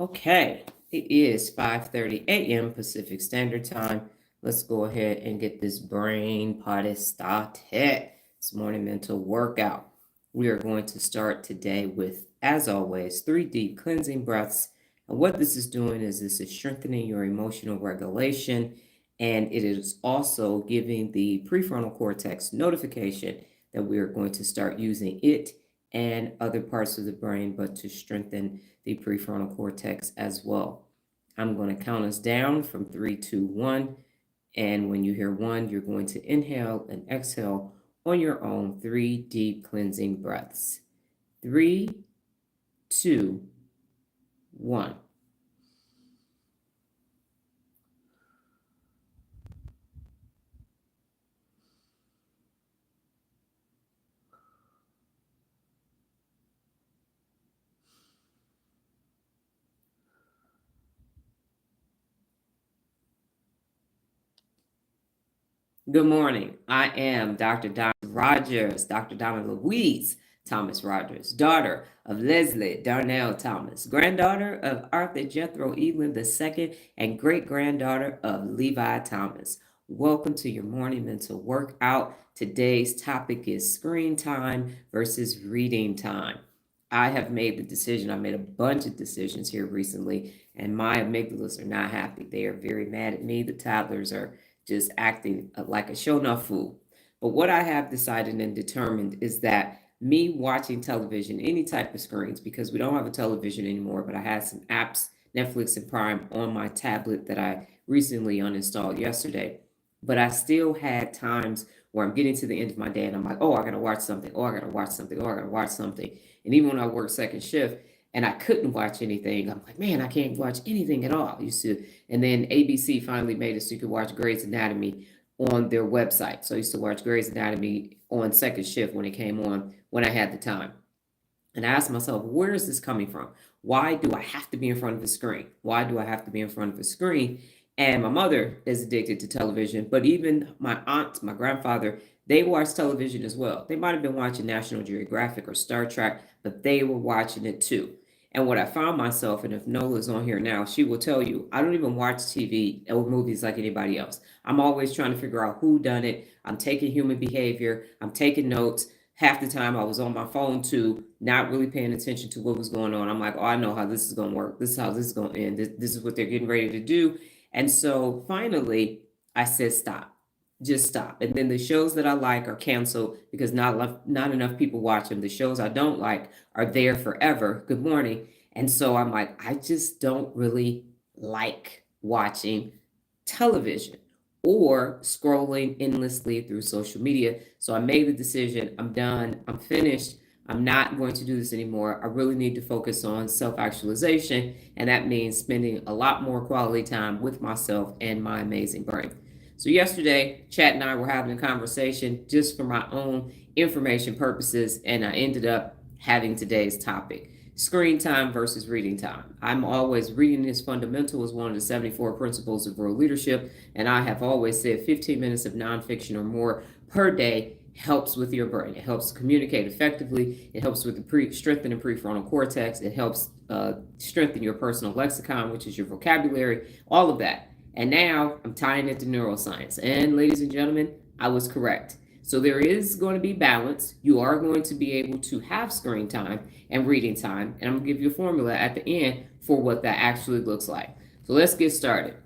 Okay, it is 5:30 a.m. Pacific Standard Time. Let's go ahead and get this brain party started. This morning mental workout. We are going to start today with, as always, 3 deep cleansing breaths. And what this is doing is this is strengthening your emotional regulation, and it is also giving the prefrontal cortex notification that we are going to start using it and other parts of the brain, but to strengthen the prefrontal cortex as well. I'm going to count us down from 3, 2, 1. And when you hear 1, you're going to inhale and exhale on your own 3 deep cleansing breaths. 3, 2, 1. Good morning. I am Dr. Donna Rogers, Dr. Donna Louise Thomas-Rodgers, daughter of Leslie Darnell Thomas, granddaughter of Arthur Jethro Evelyn II, and great-granddaughter of Levi Thomas. Welcome to your morning mental workout. Today's topic is screen time versus reading time. I have made the decision. I made a bunch of decisions here recently, and my amygdalas are not happy. They are very mad at me. The toddlers are just acting like a show-enough fool. But what I have decided and determined is that me watching television, any type of screens, because we don't have a television anymore, but I had some apps, Netflix and Prime, on my tablet that I recently uninstalled yesterday. But I still had times where I'm getting to the end of my day and I'm like, oh, I gotta watch something, oh, I gotta watch something, oh, I gotta watch something. And even when I work second shift, and I couldn't watch anything. I'm like, man, I can't watch anything at all. Used to, and then ABC finally made it so you could watch Grey's Anatomy on their website. So I used to watch Grey's Anatomy on second shift when it came on, when I had the time. And I asked myself, where is this coming from? Why do I have to be in front of a screen? Why do I have to be in front of a screen? And my mother is addicted to television, but even my aunt, my grandfather, they watch television as well. They might have been watching National Geographic or Star Trek, but they were watching it too. And what I found myself, and if Nola's on here now, she will tell you, I don't even watch TV or movies like anybody else. I'm always trying to figure out who done it. I'm taking human behavior. I'm taking notes. Half the time I was on my phone too, not really paying attention to what was going on. I'm like, oh, I know how this is going to work. This is how this is going to end. This is what they're getting ready to do. And so finally, I said, stop. Just stop. And then the shows that I like are canceled because not enough people watch them. The shows I don't like are there forever. Good morning. And so I'm like, I just don't really like watching television or scrolling endlessly through social media. So I made the decision. I'm done. I'm finished. I'm not going to do this anymore. I really need to focus on self-actualization, and that means spending a lot more quality time with myself and my amazing brain. So yesterday, Chat and I were having a conversation just for my own information purposes, and I ended up having today's topic: screen time versus reading time. I'm always reading is fundamental as one of the 74 principles of world leadership, and I have always said 15 minutes of nonfiction or more per day helps with your brain. It helps communicate effectively. It helps with the strengthening prefrontal cortex. It helps strengthen your personal lexicon, which is your vocabulary, all of that. And now I'm tying it to neuroscience. And ladies and gentlemen, I was correct. So there is going to be balance. You are going to be able to have screen time and reading time. And I'm going to give you a formula at the end for what that actually looks like. So let's get started.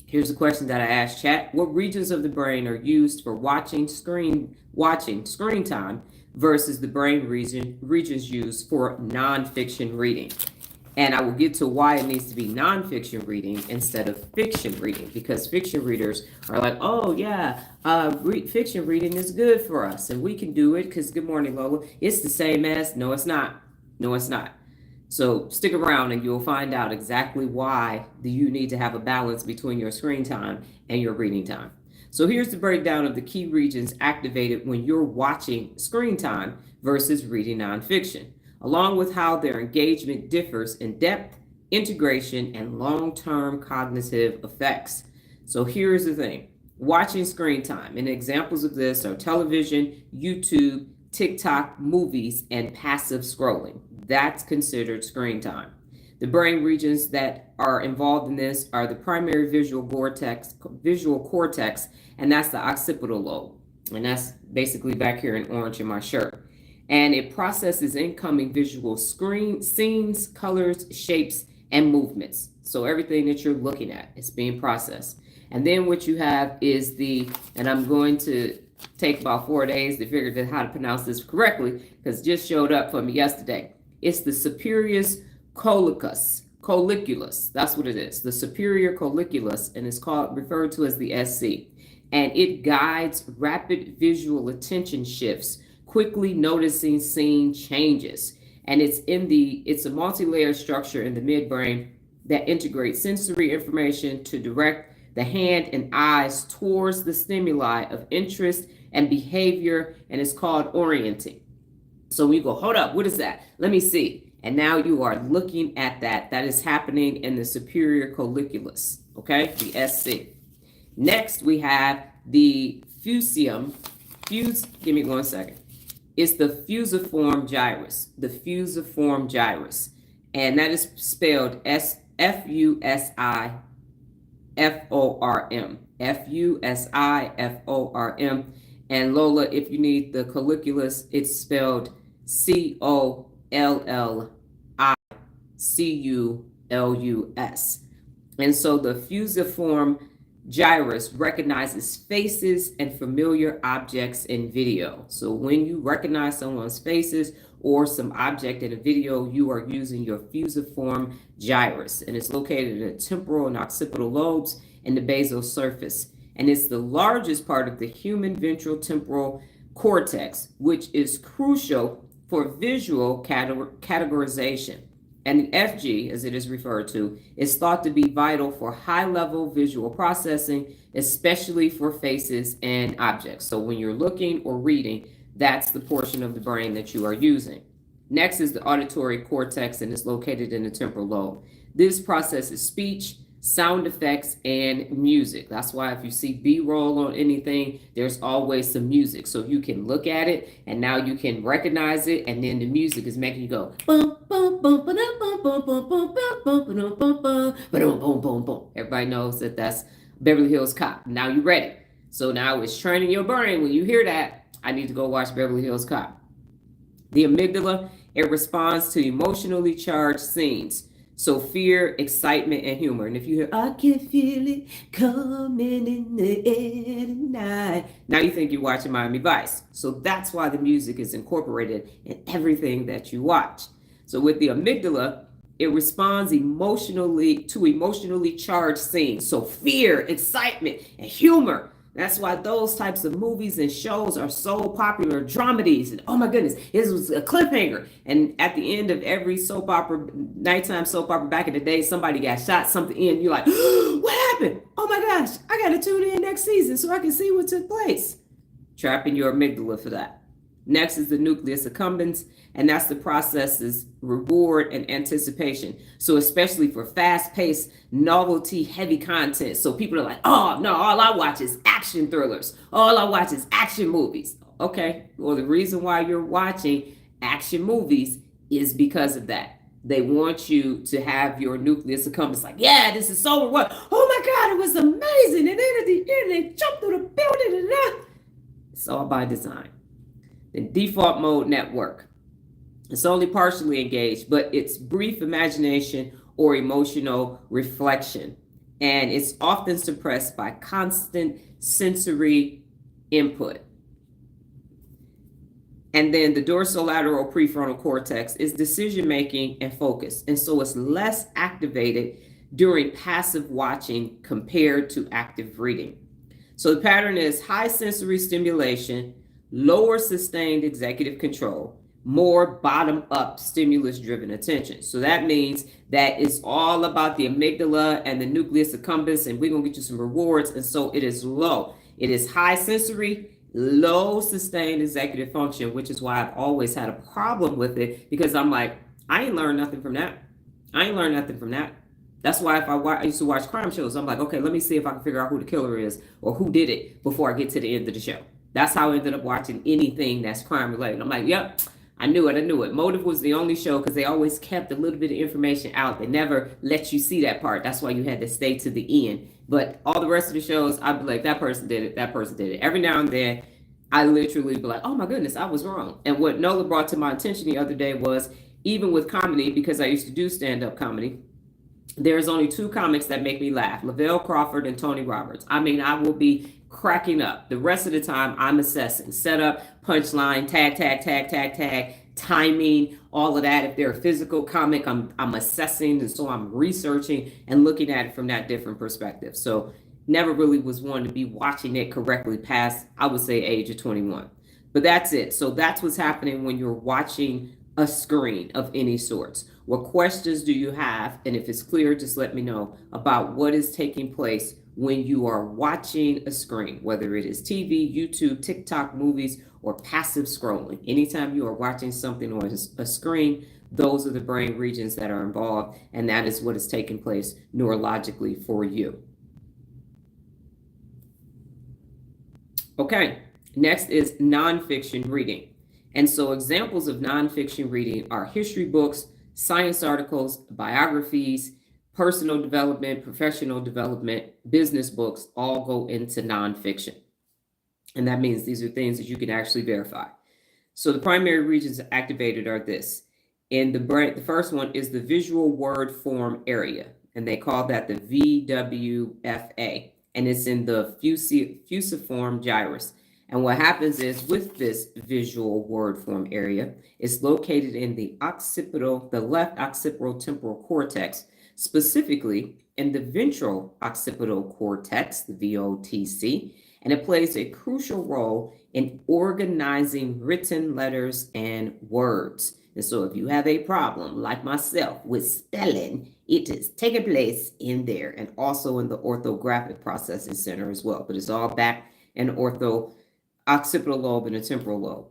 Here's a question that I asked Chat. What regions of the brain are used for watching screen time versus the brain regions used for nonfiction reading? And I will get to why it needs to be nonfiction reading instead of fiction reading, because fiction readers are like, oh yeah, fiction reading is good for us and we can do it because, good morning, Lola, it's the same as, no, it's not. No, it's not. So stick around and you'll find out exactly why you need to have a balance between your screen time and your reading time. So here's the breakdown of the key regions activated when you're watching screen time versus reading nonfiction, along with how their engagement differs in depth, integration, and long-term cognitive effects. So here's the thing. Watching screen time, and examples of this are television, YouTube, TikTok, movies, and passive scrolling. That's considered screen time. The brain regions that are involved in this are the primary visual cortex, and that's the occipital lobe. And that's basically back here in orange in my shirt. And it processes incoming visual scenes, colors, shapes, and movements. So everything that you're looking at is being processed. And then what you have is and I'm going to take about 4 days to figure out how to pronounce this correctly because it just showed up for me yesterday. It's the superior colliculus. That's what it is. The superior colliculus, and it's referred to as the SC. And it guides rapid visual attention shifts, quickly noticing scene changes. And it's a multi-layered structure in the midbrain that integrates sensory information to direct the hand and eyes towards the stimuli of interest and behavior, and it's called orienting. So we go, hold up, what is that? Let me see. And now you are looking at that. That is happening in the superior colliculus, okay, the SC. Next, we have the fusium. Give me 1 second. It's the fusiform gyrus, and that is spelled Fusiform. And Lola, if you need the colliculus, it's spelled Collicculus. And so the fusiform gyrus recognizes faces and familiar objects in video. So when you recognize someone's faces or some object in a video, you are using your fusiform gyrus, and it's located in the temporal and occipital lobes and the basal surface. And it's the largest part of the human ventral temporal cortex, which is crucial for visual categorization. And the FG, as it is referred to, is thought to be vital for high-level visual processing, especially for faces and objects. So when you're looking or reading, that's the portion of the brain that you are using. Next is the auditory cortex, and it's located in the temporal lobe. This processes speech, sound effects, and music. That's why if you see B-roll on anything, there's always some music. So you can look at it, and now you can recognize it, and then the music is making you go boom, boom, boom, boom, boom, boom, boom, boom, boom, boom, boom, boom, boom, boom. Everybody knows that that's Beverly Hills Cop. Now you're ready. So now it's training your brain. When you hear that, I need to go watch Beverly Hills Cop. The amygdala, it responds to emotionally charged scenes. So fear, excitement, and humor. And if you hear, I can feel it coming in the air tonight, now you think you're watching Miami Vice. So that's why the music is incorporated in everything that you watch. So with the amygdala, it responds emotionally to emotionally charged scenes. So fear, excitement, and humor. That's why those types of movies and shows are so popular. Dramedies, and oh my goodness, this was a cliffhanger. And at the end of every soap opera, nighttime soap opera back in the day, somebody got shot, something in. You're like, what happened? Oh my gosh, I got to tune in next season so I can see what took place. Trapping your amygdala for that. Next is the nucleus accumbens, and that's the processes reward and anticipation. So especially for fast-paced, novelty-heavy content. So people are like, oh, no, all I watch is action thrillers. All I watch is action movies. Okay, well, the reason why you're watching action movies is because of that. They want you to have your nucleus accumbens like, yeah, this is so what? Oh my God, it was amazing. And then at the end, they jumped through the building and that. It's all by design. The default mode network. It's only partially engaged, but it's brief imagination or emotional reflection. And it's often suppressed by constant sensory input. And then the dorsolateral prefrontal cortex is decision-making and focus. And so it's less activated during passive watching compared to active reading. So the pattern is high sensory stimulation, lower sustained executive control, more bottom-up stimulus-driven attention. So that means that it's all about the amygdala and the nucleus accumbens, and we're going to get you some rewards. And so it is low. It is high sensory, low sustained executive function, which is why I've always had a problem with it, because I'm like, I ain't learned nothing from that. That's why if I used to watch crime shows, I'm like, okay, let me see if I can figure out who the killer is or who did it before I get to the end of the show. That's how I ended up watching anything that's crime related. I'm like, yep, I knew it. I knew it. Motive was the only show because they always kept a little bit of information out. They never let you see that part. That's why you had to stay to the end. But all the rest of the shows, I'd be like, that person did it. That person did it. Every now and then, I literally be like, oh my goodness, I was wrong. And what Nola brought to my attention the other day was even with comedy, because I used to do stand-up comedy, there's only two comics that make me laugh: Lavelle Crawford and Tony Roberts. I mean, I will be cracking up. The rest of the time, I'm assessing setup, punchline, tag, timing, all of that. If they're a physical comic, I'm assessing, and so I'm researching and looking at it from that different perspective. So never really was one to be watching it correctly past, I would say, age of 21. But that's it. So that's what's happening when you're watching a screen of any sorts. What questions do you have? And if it's clear, just let me know about what is taking place when you are watching a screen, whether it is TV, YouTube, TikTok, movies, or passive scrolling. Anytime you are watching something on a screen, those are the brain regions that are involved, and that is what is taking place neurologically for you. Okay, next is nonfiction reading. And so examples of nonfiction reading are history books, science articles, biographies, personal development, professional development, business books, all go into nonfiction. And that means these are things that you can actually verify. So the primary regions activated are this. In the brain, the first one is the visual word form area, and they call that the VWFA, and it's in the fusiform gyrus. And what happens is with this visual word form area, it's located in the left occipital temporal cortex, specifically in the ventral occipital cortex, the VOTC, and it plays a crucial role in organizing written letters and words. And so if you have a problem, like myself, with spelling, it is taking place in there, and also in the orthographic processing center as well. But it's all back in occipital lobe and the temporal lobe.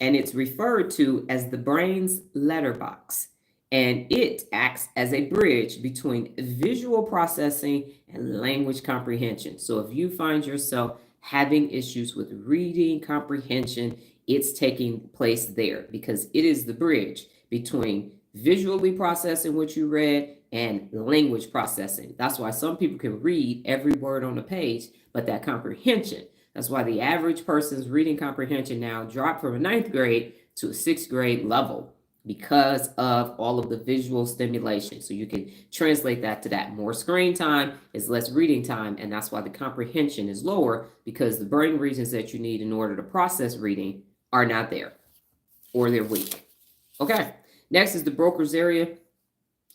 And it's referred to as the brain's letterbox. And it acts as a bridge between visual processing and language comprehension. So if you find yourself having issues with reading comprehension, it's taking place there because it is the bridge between visually processing what you read and language processing. That's why some people can read every word on the page, but that comprehension, that's why the average person's reading comprehension now dropped from a 9th grade to a 6th grade level because of all of the visual stimulation. So you can translate that to that. More screen time is less reading time, and that's why the comprehension is lower, because the brain regions that you need in order to process reading are not there, or they're weak. Okay, next is the Broca's area,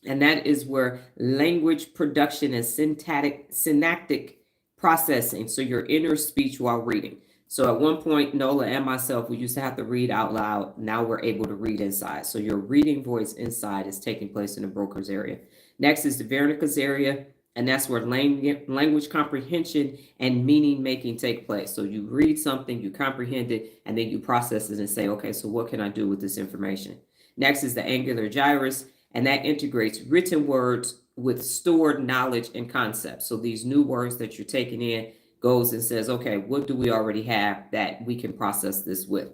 and that is where language production and synaptic processing, so your inner speech while reading. So at one point, Nola and myself, we used to have to read out loud. Now we're able to read inside. So your reading voice inside is taking place in the Broca's area. Next is the Wernicke's area, and that's where language comprehension and meaning making take place. So you read something, you comprehend it, and then you process it and say, okay, so what can I do with this information? Next is the angular gyrus, and that integrates written words with stored knowledge and concepts. So these new words that you're taking in goes and says, okay, what do we already have that we can process this with?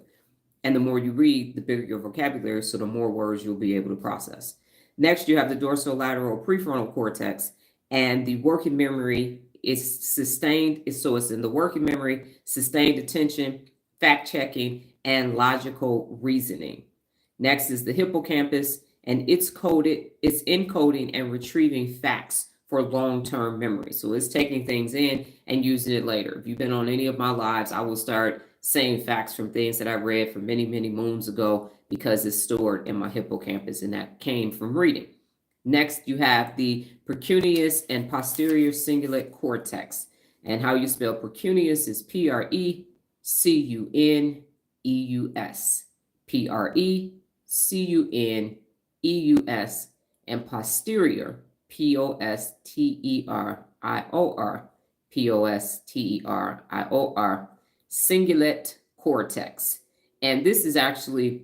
And the more you read, the bigger your vocabulary, so the more words you'll be able to process. Next, you have the dorsolateral prefrontal cortex, and the working memory is sustained. So it's in the working memory, sustained attention, fact checking, and logical reasoning. Next is the hippocampus, and it's encoding and retrieving facts for long-term memory. So it's taking things in and using it later. If you've been on any of my lives, I will start saying facts from things that I read from many, many moons ago because it's stored in my hippocampus, and that came from reading. Next, you have the precuneus and posterior cingulate cortex. And how you spell precuneus is Precuneus. Precuneus, and posterior, posterior, cingulate cortex. And this is actually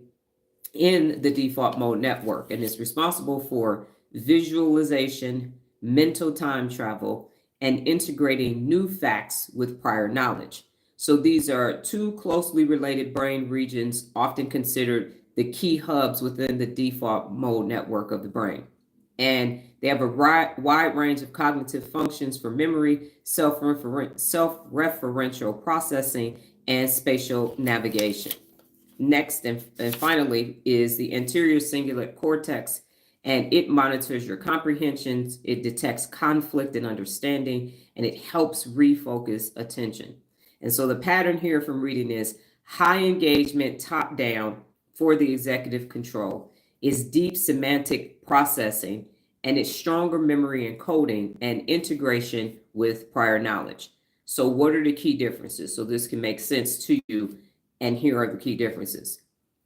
in the default mode network, and it's responsible for visualization, mental time travel, and integrating new facts with prior knowledge. So these are two closely related brain regions, often considered the key hubs within the default mode network of the brain. And they have a wide range of cognitive functions for memory, self-referential processing, and spatial navigation. Next and finally is the anterior cingulate cortex, and it monitors your comprehensions, it detects conflict and understanding, and it helps refocus attention. And so the pattern here from reading is high engagement top down for the executive control, is deep semantic processing, and it's stronger memory encoding and integration with prior knowledge. So what are the key differences? So this can make sense to you, and here are the key differences.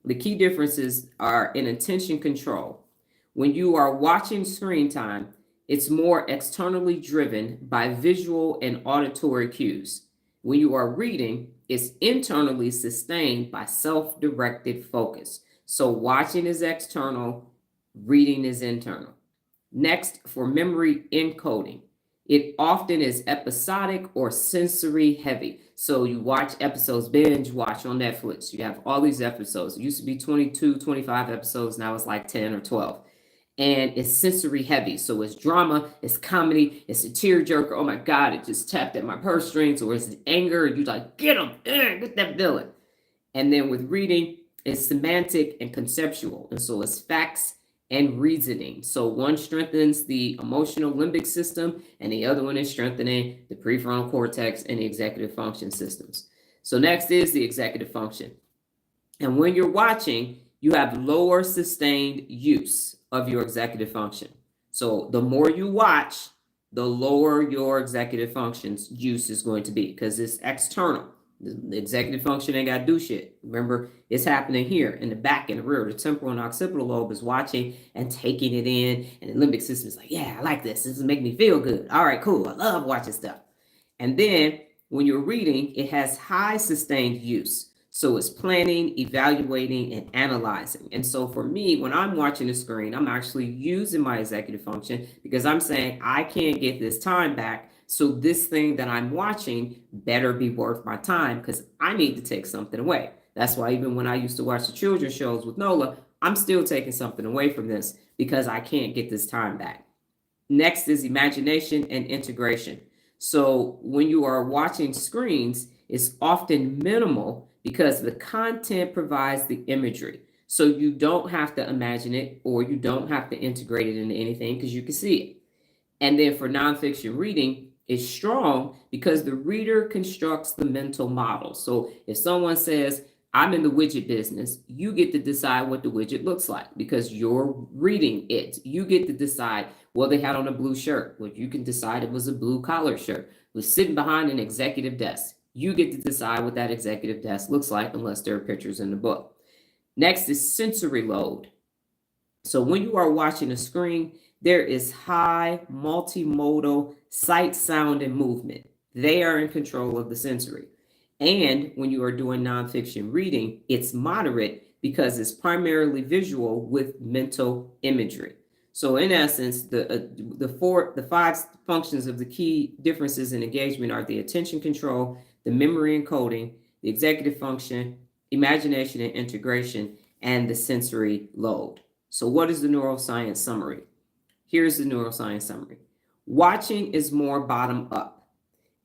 The key differences are in attention control. When you are watching screen time, it's more externally driven by visual and auditory cues. When you are reading, it's internally sustained by self-directed focus. So watching is external, reading is internal. Next, for memory encoding, it often is episodic or sensory heavy. So you watch episodes, binge watch on Netflix. You have all these episodes. It used to be 22, 25 episodes. Now it's like 10 or 12. And it's sensory heavy. So it's drama, it's comedy, it's a tearjerker. Oh my God, it just tapped at my purse strings. Or it's anger. And you're like, get him, get that villain. And then with reading, it's semantic and conceptual. And so it's facts and reasoning. So one strengthens the emotional limbic system, and the other one is strengthening the prefrontal cortex and the executive function systems. So next is the executive function. And when you're watching, you have lower sustained use of your executive function. So the more you watch, the lower your executive functions use is going to be, because it's external. The executive function ain't got to do shit. Remember, it's happening here in the back and the rear. The temporal and occipital lobe is watching and taking it in. And the limbic system is like, yeah, I like this. This is making me feel good. All right, cool. I love watching stuff. And then when you're reading, it has high sustained use. So it's planning, evaluating, and analyzing. And so for me, when I'm watching the screen, I'm actually using my executive function, because I'm saying I can't get this time back. So this thing that I'm watching better be worth my time, because I need to take something away. That's why even when I used to watch the children's shows with Nola, I'm still taking something away from this, because I can't get this time back. Next is imagination and integration. So when you are watching screens, it's often minimal because the content provides the imagery. So you don't have to imagine it, or you don't have to integrate it into anything, because you can see it. And then for nonfiction reading, it's strong because the reader constructs the mental model. So if someone says, I'm in the widget business, you get to decide what the widget looks like, because you're reading it. You get to decide, well, they had on a blue shirt. Well, you can decide it was a blue collar shirt. It was sitting behind an executive desk. You get to decide what that executive desk looks like, unless there are pictures in the book. Next is sensory load. So when you are watching a screen, there is high multimodal sight, sound, and movement. They are in control of the sensory. And when you are doing nonfiction reading, it's moderate because it's primarily visual with mental imagery. So in essence, the five functions of the key differences in engagement are the attention control, the memory encoding, the executive function, imagination and integration, and the sensory load. So what is the neuroscience summary? Here's the neuroscience summary. Watching is more bottom up,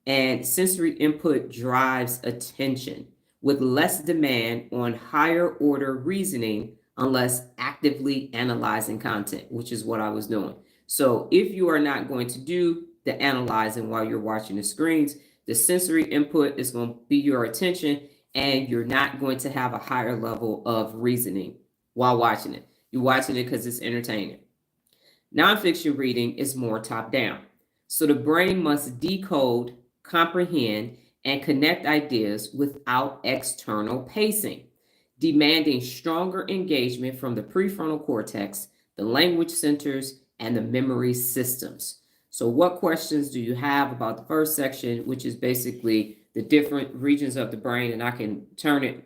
and sensory input drives attention with less demand on higher order reasoning unless actively analyzing content, which is what I was doing. So if you are not going to do the analyzing while you're watching the screens, the sensory input is going to be your attention, and you're not going to have a higher level of reasoning while watching it. You're watching it because it's entertaining. Nonfiction reading is more top down. So the brain must decode, comprehend, and connect ideas without external pacing, demanding stronger engagement from the prefrontal cortex, the language centers, and the memory systems. So what questions do you have about the first section, which is basically the different regions of the brain? And I can turn it.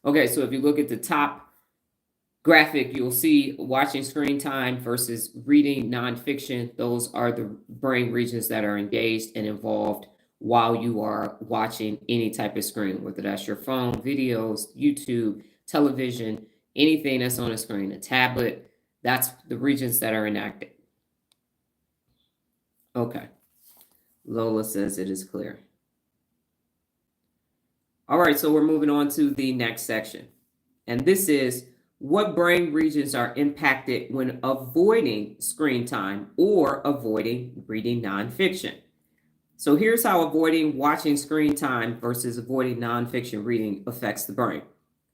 Okay, so if you look at the top graphic, you'll see watching screen time versus reading nonfiction. Those are the brain regions that are engaged and involved while you are watching any type of screen, whether that's your phone, videos, YouTube, television, anything that's on a screen, a tablet. That's the regions that are inactive. Okay. Lola says it is clear. All right, so we're moving on to the next section. And this is what brain regions are impacted when avoiding screen time or avoiding reading nonfiction. So here's how avoiding watching screen time versus avoiding nonfiction reading affects the brain,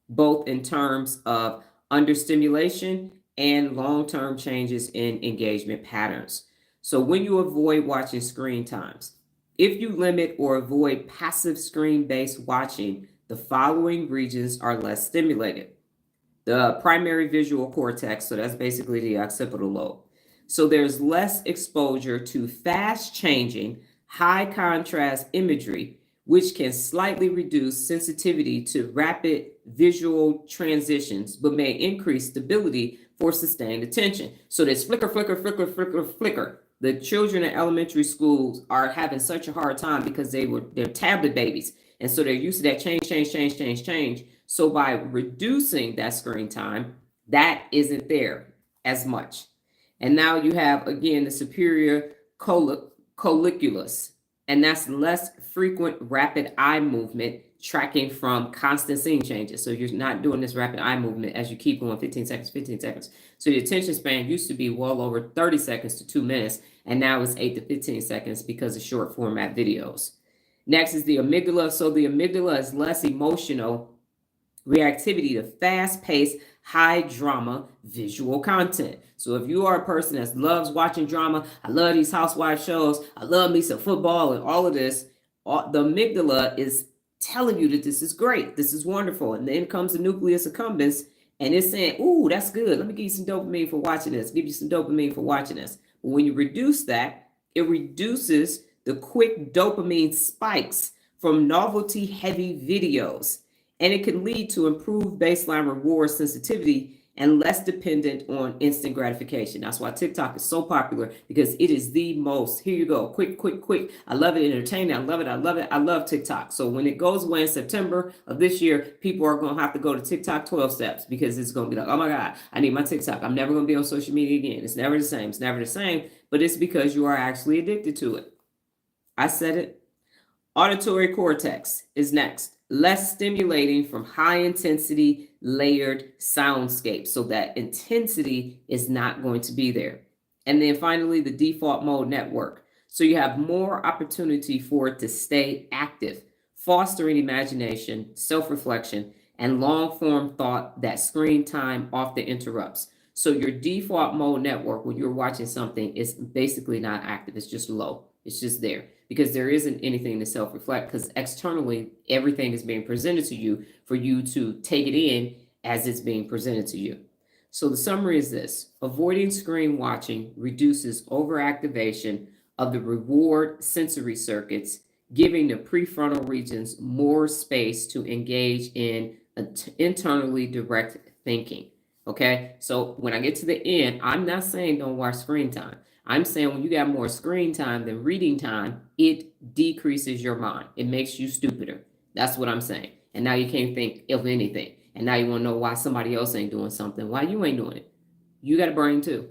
both in terms of understimulation and long-term changes in engagement patterns. So when you avoid watching screen times, if you limit or avoid passive screen-based watching, the following regions are less stimulated. The primary visual cortex, so that's basically the occipital lobe. So there's less exposure to fast changing, high contrast imagery, which can slightly reduce sensitivity to rapid visual transitions, but may increase stability for sustained attention. So there's flicker, flicker, flicker, flicker, flicker. The children in elementary schools are having such a hard time because they're tablet babies. And so they're used to that change. So by reducing that screen time, that isn't there as much. And now you have, again, the superior colliculus, and that's less frequent rapid eye movement tracking from constant scene changes. So you're not doing this rapid eye movement as you keep going 15 seconds. So the attention span used to be well over 30 seconds to 2 minutes, and now it's 8 to 15 seconds because of short format videos. Next is the amygdala. So the amygdala is less emotional reactivity to fast-paced, high-drama visual content. So if you are a person that loves watching drama, I love these housewife shows, I love me some football and all of this, the amygdala is telling you that this is great, this is wonderful. And then comes the nucleus accumbens, and it's saying, ooh, that's good. Let me give you some dopamine for watching this. Give you some dopamine for watching this. But when you reduce that, it reduces the quick dopamine spikes from novelty-heavy videos. And it can lead to improved baseline reward sensitivity and less dependent on instant gratification. That's why TikTok is so popular, because it is the most, here you go, quick. I love it, entertaining. I love TikTok. So when it goes away in September of this year, people are going to have to go to TikTok 12 steps, because it's going to be like, oh my God, I need my TikTok. I'm never going to be on social media again. It's never the same. But it's because you are actually addicted to it. I said it. Auditory cortex is next. Less stimulating from high intensity layered soundscapes. So that intensity is not going to be there. And then finally, the default mode network. So you have more opportunity for it to stay active, fostering imagination, self-reflection, and long-form thought that screen time often interrupts. So your default mode network, when you're watching something, is basically not active. It's just low. It's just there, because there isn't anything to self-reflect, because externally everything is being presented to you for you to take it in as it's being presented to you. So the summary is this: avoiding screen watching reduces overactivation of the reward sensory circuits, giving the prefrontal regions more space to engage in internally direct thinking. Okay, so when I get to the end, I'm not saying don't watch screen time. I'm saying when you got more screen time than reading time, it decreases your mind. It makes you stupider. That's what I'm saying. And now you can't think of anything. And now you want to know why somebody else ain't doing something, why you ain't doing it. You got a brain too.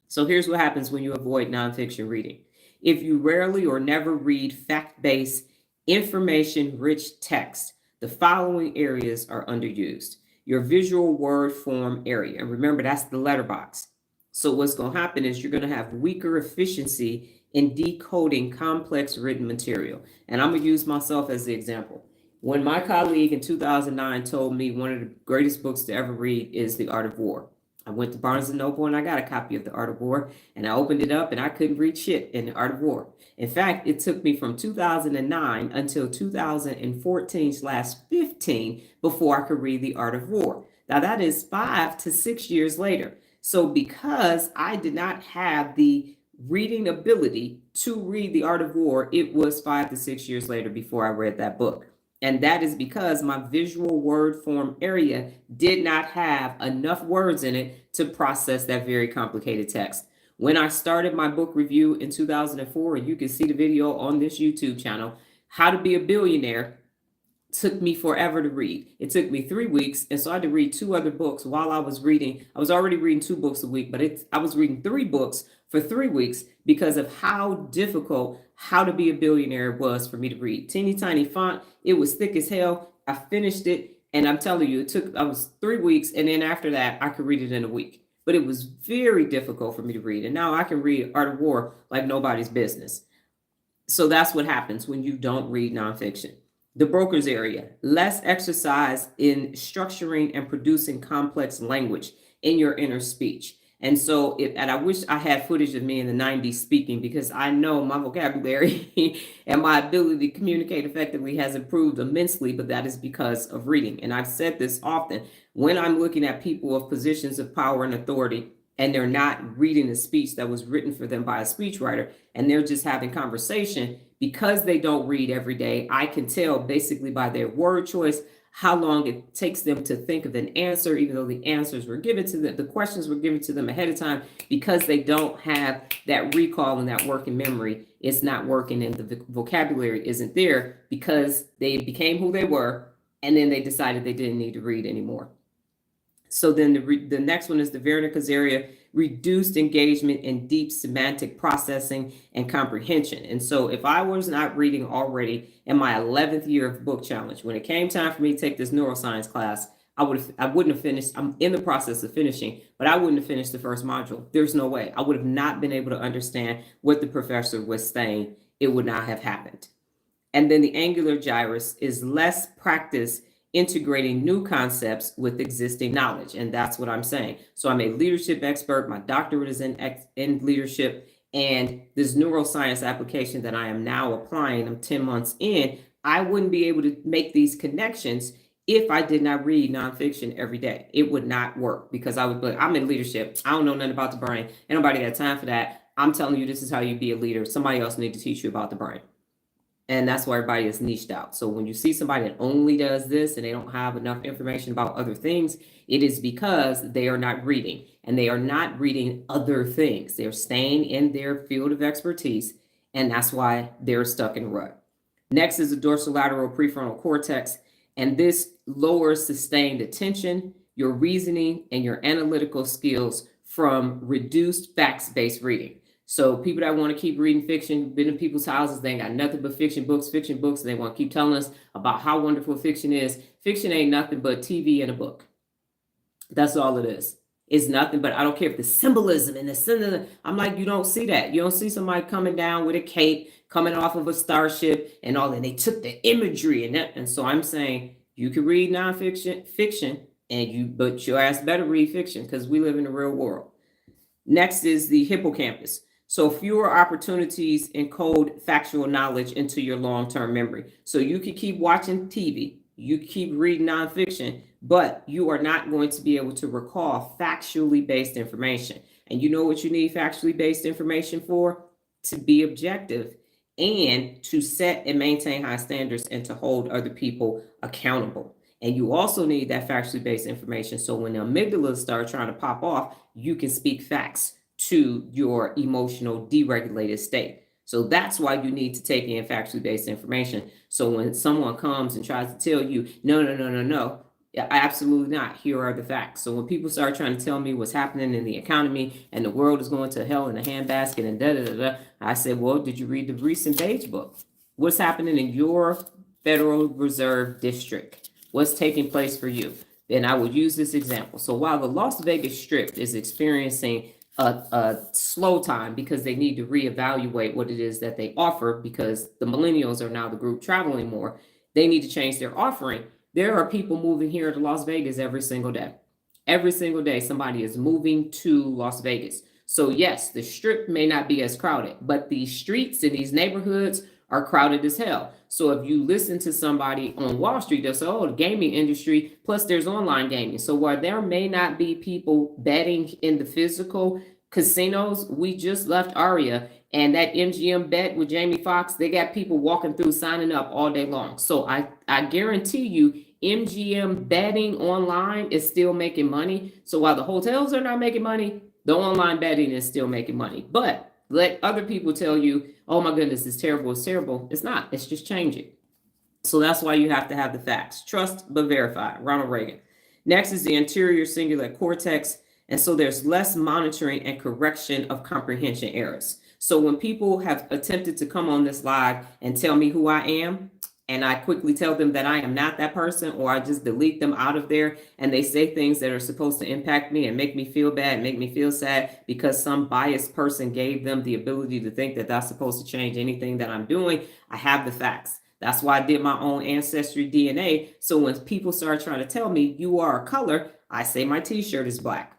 So here's what happens when you avoid nonfiction reading. If you rarely or never read fact-based, information-rich text, the following areas are underused. Your visual word form area. And remember, that's the letterbox. So what's going to happen is you're going to have weaker efficiency in decoding complex written material. And I'm going to use myself as the example. When my colleague in 2009 told me one of the greatest books to ever read is The Art of War, I went to Barnes & Noble and I got a copy of The Art of War, and I opened it up and I couldn't read shit in The Art of War. In fact, it took me from 2009 until 2014/15 before I could read The Art of War. Now that is 5 to 6 years later. So because I did not have the reading ability to read The Art of War, it was 5 to 6 years later before I read that book. And that is because my visual word form area did not have enough words in it to process that very complicated text. When I started my book review in 2004, and you can see the video on this YouTube channel, How to Be a Billionaire, took me forever to read. It took me 3 weeks, and so I had to read 2 other books while I was reading. I was already reading 2 books a week, but I was reading 3 books for 3 weeks because of how difficult How to Be a Billionaire was for me to read. Teeny tiny font. It was thick as hell. I finished it, and I'm telling you, I was 3 weeks, and then after that, I could read it in a week. But it was very difficult for me to read, and now I can read Art of War like nobody's business. So that's what happens when you don't read nonfiction. The brokers area, less exercise in structuring and producing complex language in your inner speech. And so, and I wish I had footage of me in the 90s speaking, because I know my vocabulary and my ability to communicate effectively has improved immensely, but that is because of reading. And I've said this often, when I'm looking at people of positions of power and authority, and they're not reading a speech that was written for them by a speechwriter, and they're just having conversation, because they don't read every day, I can tell basically by their word choice how long it takes them to think of an answer, even though the answers were given to them, the questions were given to them ahead of time, because they don't have that recall and that working memory. It's not working, and the vocabulary isn't there because they became who they were, and then they decided they didn't need to read anymore. So then the next one is the Wernicke's area, reduced engagement in deep semantic processing and comprehension. And so if I was not reading already in my 11th year of book challenge, when it came time for me to take this neuroscience class, I wouldn't have finished. I'm in the process of finishing, but I wouldn't have finished the first module. There's no way. I would have not been able to understand what the professor was saying. It would not have happened. And then the angular gyrus is less practice integrating new concepts with existing knowledge. And that's what I'm saying. So I'm a leadership expert. My doctorate is in leadership. And this neuroscience application that I am now applying, I'm 10 months in, I wouldn't be able to make these connections if I did not read nonfiction every day. It would not work, because I would be like, I'm in leadership. I don't know nothing about the brain. Ain't nobody got time for that. I'm telling you, this is how you be a leader. Somebody else need to teach you about the brain. And that's why everybody is niched out. So when you see somebody that only does this and they don't have enough information about other things, it is because they are not reading, and they are not reading other things. They're staying in their field of expertise, and that's why they're stuck in a rut. Next is the dorsolateral prefrontal cortex, and this lowers sustained attention, your reasoning, and your analytical skills from reduced facts-based reading. So people that want to keep reading fiction, been in people's houses, they ain't got nothing but fiction books, and they want to keep telling us about how wonderful fiction is. Fiction ain't nothing but TV and a book. That's all it is. It's nothing but, I don't care if the symbolism and the symbol, I'm like, you don't see that. You don't see somebody coming down with a cape, coming off of a starship and all that. They took the imagery and that. And so I'm saying you can read nonfiction, fiction, but your ass better read fiction, because we live in the real world. Next is the hippocampus. So fewer opportunities encode factual knowledge into your long-term memory. So you can keep watching TV, you keep reading nonfiction, but you are not going to be able to recall factually based information. And you know what you need factually based information for? To be objective and to set and maintain high standards and to hold other people accountable. And you also need that factually based information, so when the amygdala starts trying to pop off, you can speak facts to your emotional deregulated state. So that's why you need to take in factually based information. So when someone comes and tries to tell you, no, absolutely not. Here are the facts. So when people start trying to tell me what's happening in the economy and the world is going to hell in a handbasket and I said, well, did you read the recent Page book? What's happening in your Federal Reserve District? What's taking place for you? And I would use this example. So while the Las Vegas Strip is experiencing a slow time because they need to reevaluate what it is that they offer, because the millennials are now the group traveling more, they need to change their offering. There are people moving here to Las Vegas every single day. Every single day, somebody is moving to Las Vegas. So yes, the Strip may not be as crowded, but these streets in these neighborhoods are crowded as hell. So if you listen to somebody on Wall Street, they'll say, oh, the gaming industry, plus there's online gaming. So while there may not be people betting in the physical casinos, we just left Aria, and that MGM bet with Jamie Foxx, they got people walking through signing up all day long. So I guarantee you, MGM betting online is still making money. So while the hotels are not making money, the online betting is still making money. But let other people tell you, oh my goodness, it's terrible, it's terrible. It's not, it's just changing. So that's why you have to have the facts. Trust but verify. Ronald Reagan. Next is the anterior cingulate cortex. And so there's less monitoring and correction of comprehension errors. So when people have attempted to come on this live and tell me who I am, and I quickly tell them that I am not that person, or I just delete them out of there, and they say things that are supposed to impact me and make me feel bad, make me feel sad because some biased person gave them the ability to think that that's supposed to change anything that I'm doing, I have the facts. That's why I did my own ancestry DNA. So when people start trying to tell me you are a color, I say my t-shirt is black.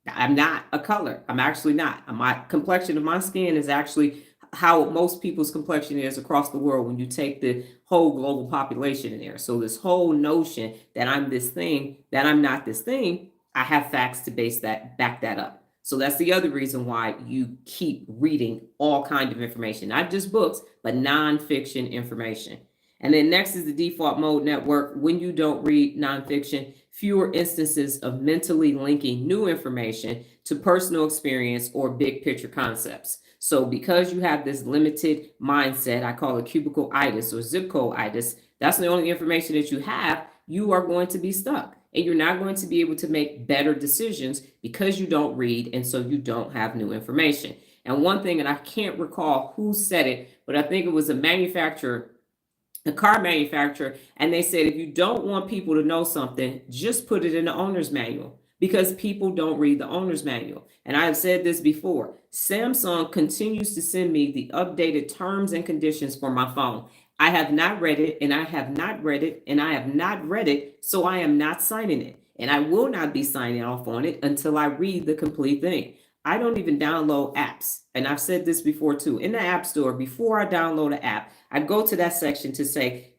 I'm not a color. I'm actually not. My complexion of my skin is actually how most people's complexion is across the world when you take the whole global population in there. So this whole notion that I'm this thing, that I'm not this thing, I have facts to back that up. So that's the other reason why you keep reading all kinds of information, not just books, but nonfiction information. And then next is the default mode network. When you don't read nonfiction, fewer instances of mentally linking new information to personal experience or big picture concepts. So because you have this limited mindset, I call it cubicle-itis or zip code-itis, that's the only information that you have, you are going to be stuck. And you're not going to be able to make better decisions because you don't read, and so you don't have new information. And one thing, and I can't recall who said it, but I think it was a car manufacturer, and they said if you don't want people to know something, just put it in the owner's manual, because people don't read the owner's manual. And I have said this before, Samsung continues to send me the updated terms and conditions for my phone. I have not read it, and I have not read it, and I have not read it, so I am not signing it. And I will not be signing off on it until I read the complete thing. I don't even download apps. And I've said this before too. In the App Store, before I download an app, I go to that section to say,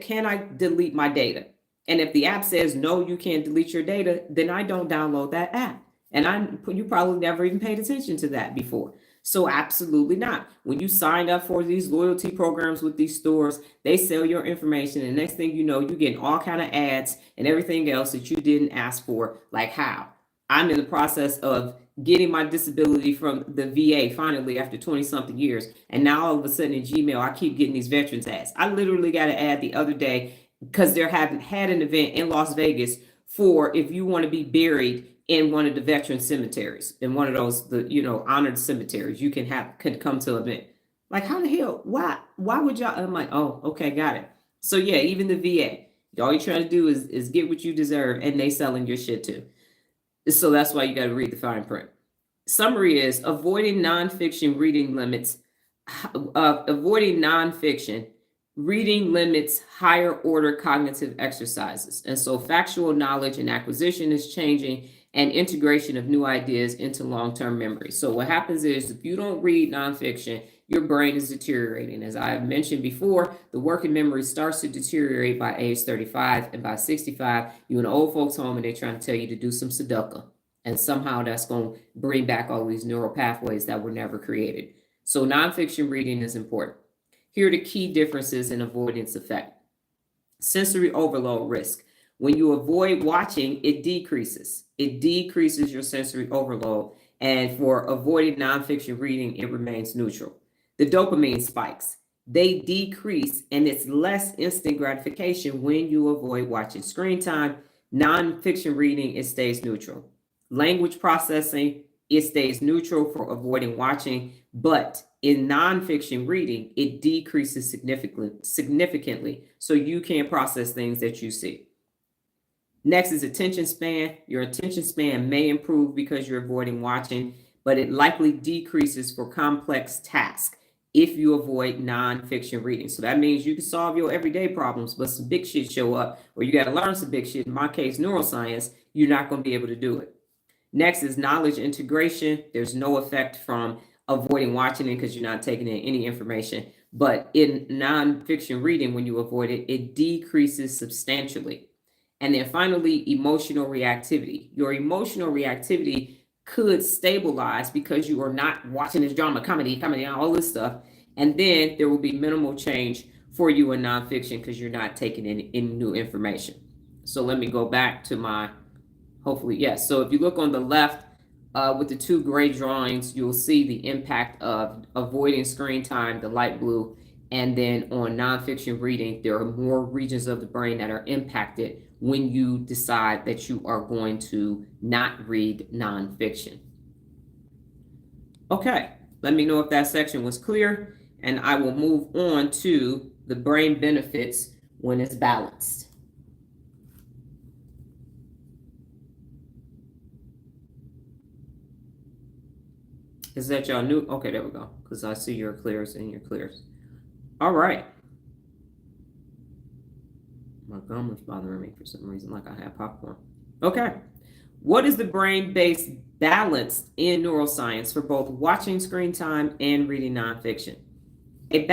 can I delete my data? And if the app says, no, you can't delete your data, then I don't download that app. And you probably never even paid attention to that before. So absolutely not. When you sign up for these loyalty programs with these stores, they sell your information. And next thing you know, you're getting all kind of ads and everything else that you didn't ask for. Like how? I'm in the process of getting my disability from the VA finally after 20 something years. And now all of a sudden in Gmail, I keep getting these veterans ads. I literally got an ad the other day because they're had an event in Las Vegas for if you want to be buried in one of the veteran cemeteries, in one of those, honored cemeteries, you can come to an event. Like, how the hell, why would y'all? I'm like, oh, okay, got it. So yeah, even the VA, all you're trying to do is get what you deserve, and they selling your shit too. So that's why you got to read the fine print. Summary is avoiding nonfiction reading limits. Avoiding nonfiction reading limits higher order cognitive exercises. And so factual knowledge and acquisition is changing, and integration of new ideas into long-term memory. So what happens is if you don't read nonfiction, your brain is deteriorating. As I mentioned before, the working memory starts to deteriorate by age 35, and by 65, you're in an old folks home and they're trying to tell you to do some Sudoku. And somehow that's going to bring back all these neural pathways that were never created. So nonfiction reading is important. Here are the key differences in avoidance effect. Sensory overload risk. When you avoid watching, it decreases. It decreases your sensory overload. And for avoiding nonfiction reading, it remains neutral. The dopamine spikes. They decrease, and it's less instant gratification when you avoid watching screen time. Nonfiction reading, it stays neutral. Language processing, it stays neutral for avoiding watching, but in nonfiction reading, it decreases significantly, so you can't process things that you see. Next is attention span. Your attention span may improve because you're avoiding watching, but it likely decreases for complex tasks if you avoid nonfiction reading. So that means you can solve your everyday problems, but some big shit show up, or you got to learn some big shit. In my case, neuroscience, you're not going to be able to do it. Next is knowledge integration. There's no effect from avoiding watching it because you're not taking in any information. But in nonfiction reading, when you avoid it, it decreases substantially. And then finally, emotional reactivity. Your emotional reactivity could stabilize because you are not watching this drama, comedy, all this stuff. And then there will be minimal change for you in nonfiction because you're not taking in new information. So let me go back to my, hopefully, yes. So if you look on the left with the two gray drawings, you'll see the impact of avoiding screen time, the light blue, And then on nonfiction reading, there are more regions of the brain that are impacted when you decide that you are going to not read nonfiction. Okay, let me know if that section was clear, and I will move on to the brain benefits when it's balanced. Is that y'all new? Okay, there we go, because I see your clears and your clears. All right. My gum was bothering me for some reason, like I had popcorn. Okay. What is the brain-based balance in neuroscience for both watching screen time and reading nonfiction? A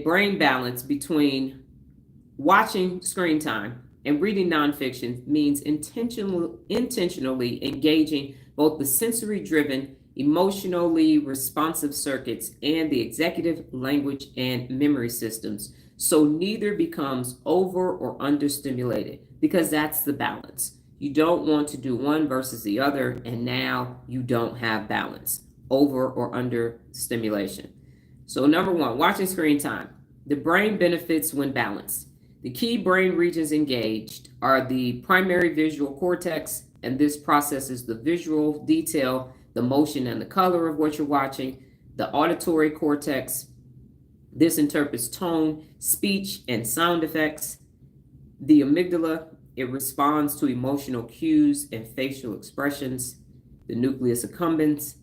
brain balance between watching screen time and reading nonfiction means intentionally engaging both the sensory-driven, emotionally responsive circuits and the executive, language, and memory systems, so neither becomes over or understimulated, because that's the balance. You don't want to do one versus the other, and now you don't have balance, over or under stimulation. So number one, watching screen time. The brain benefits when balanced. The key brain regions engaged are the primary visual cortex, and this processes the visual detail, the motion and the color of what you're watching. The auditory cortex, this interprets tone, speech, and sound effects. The amygdala, it responds to emotional cues and facial expressions. The nucleus accumbens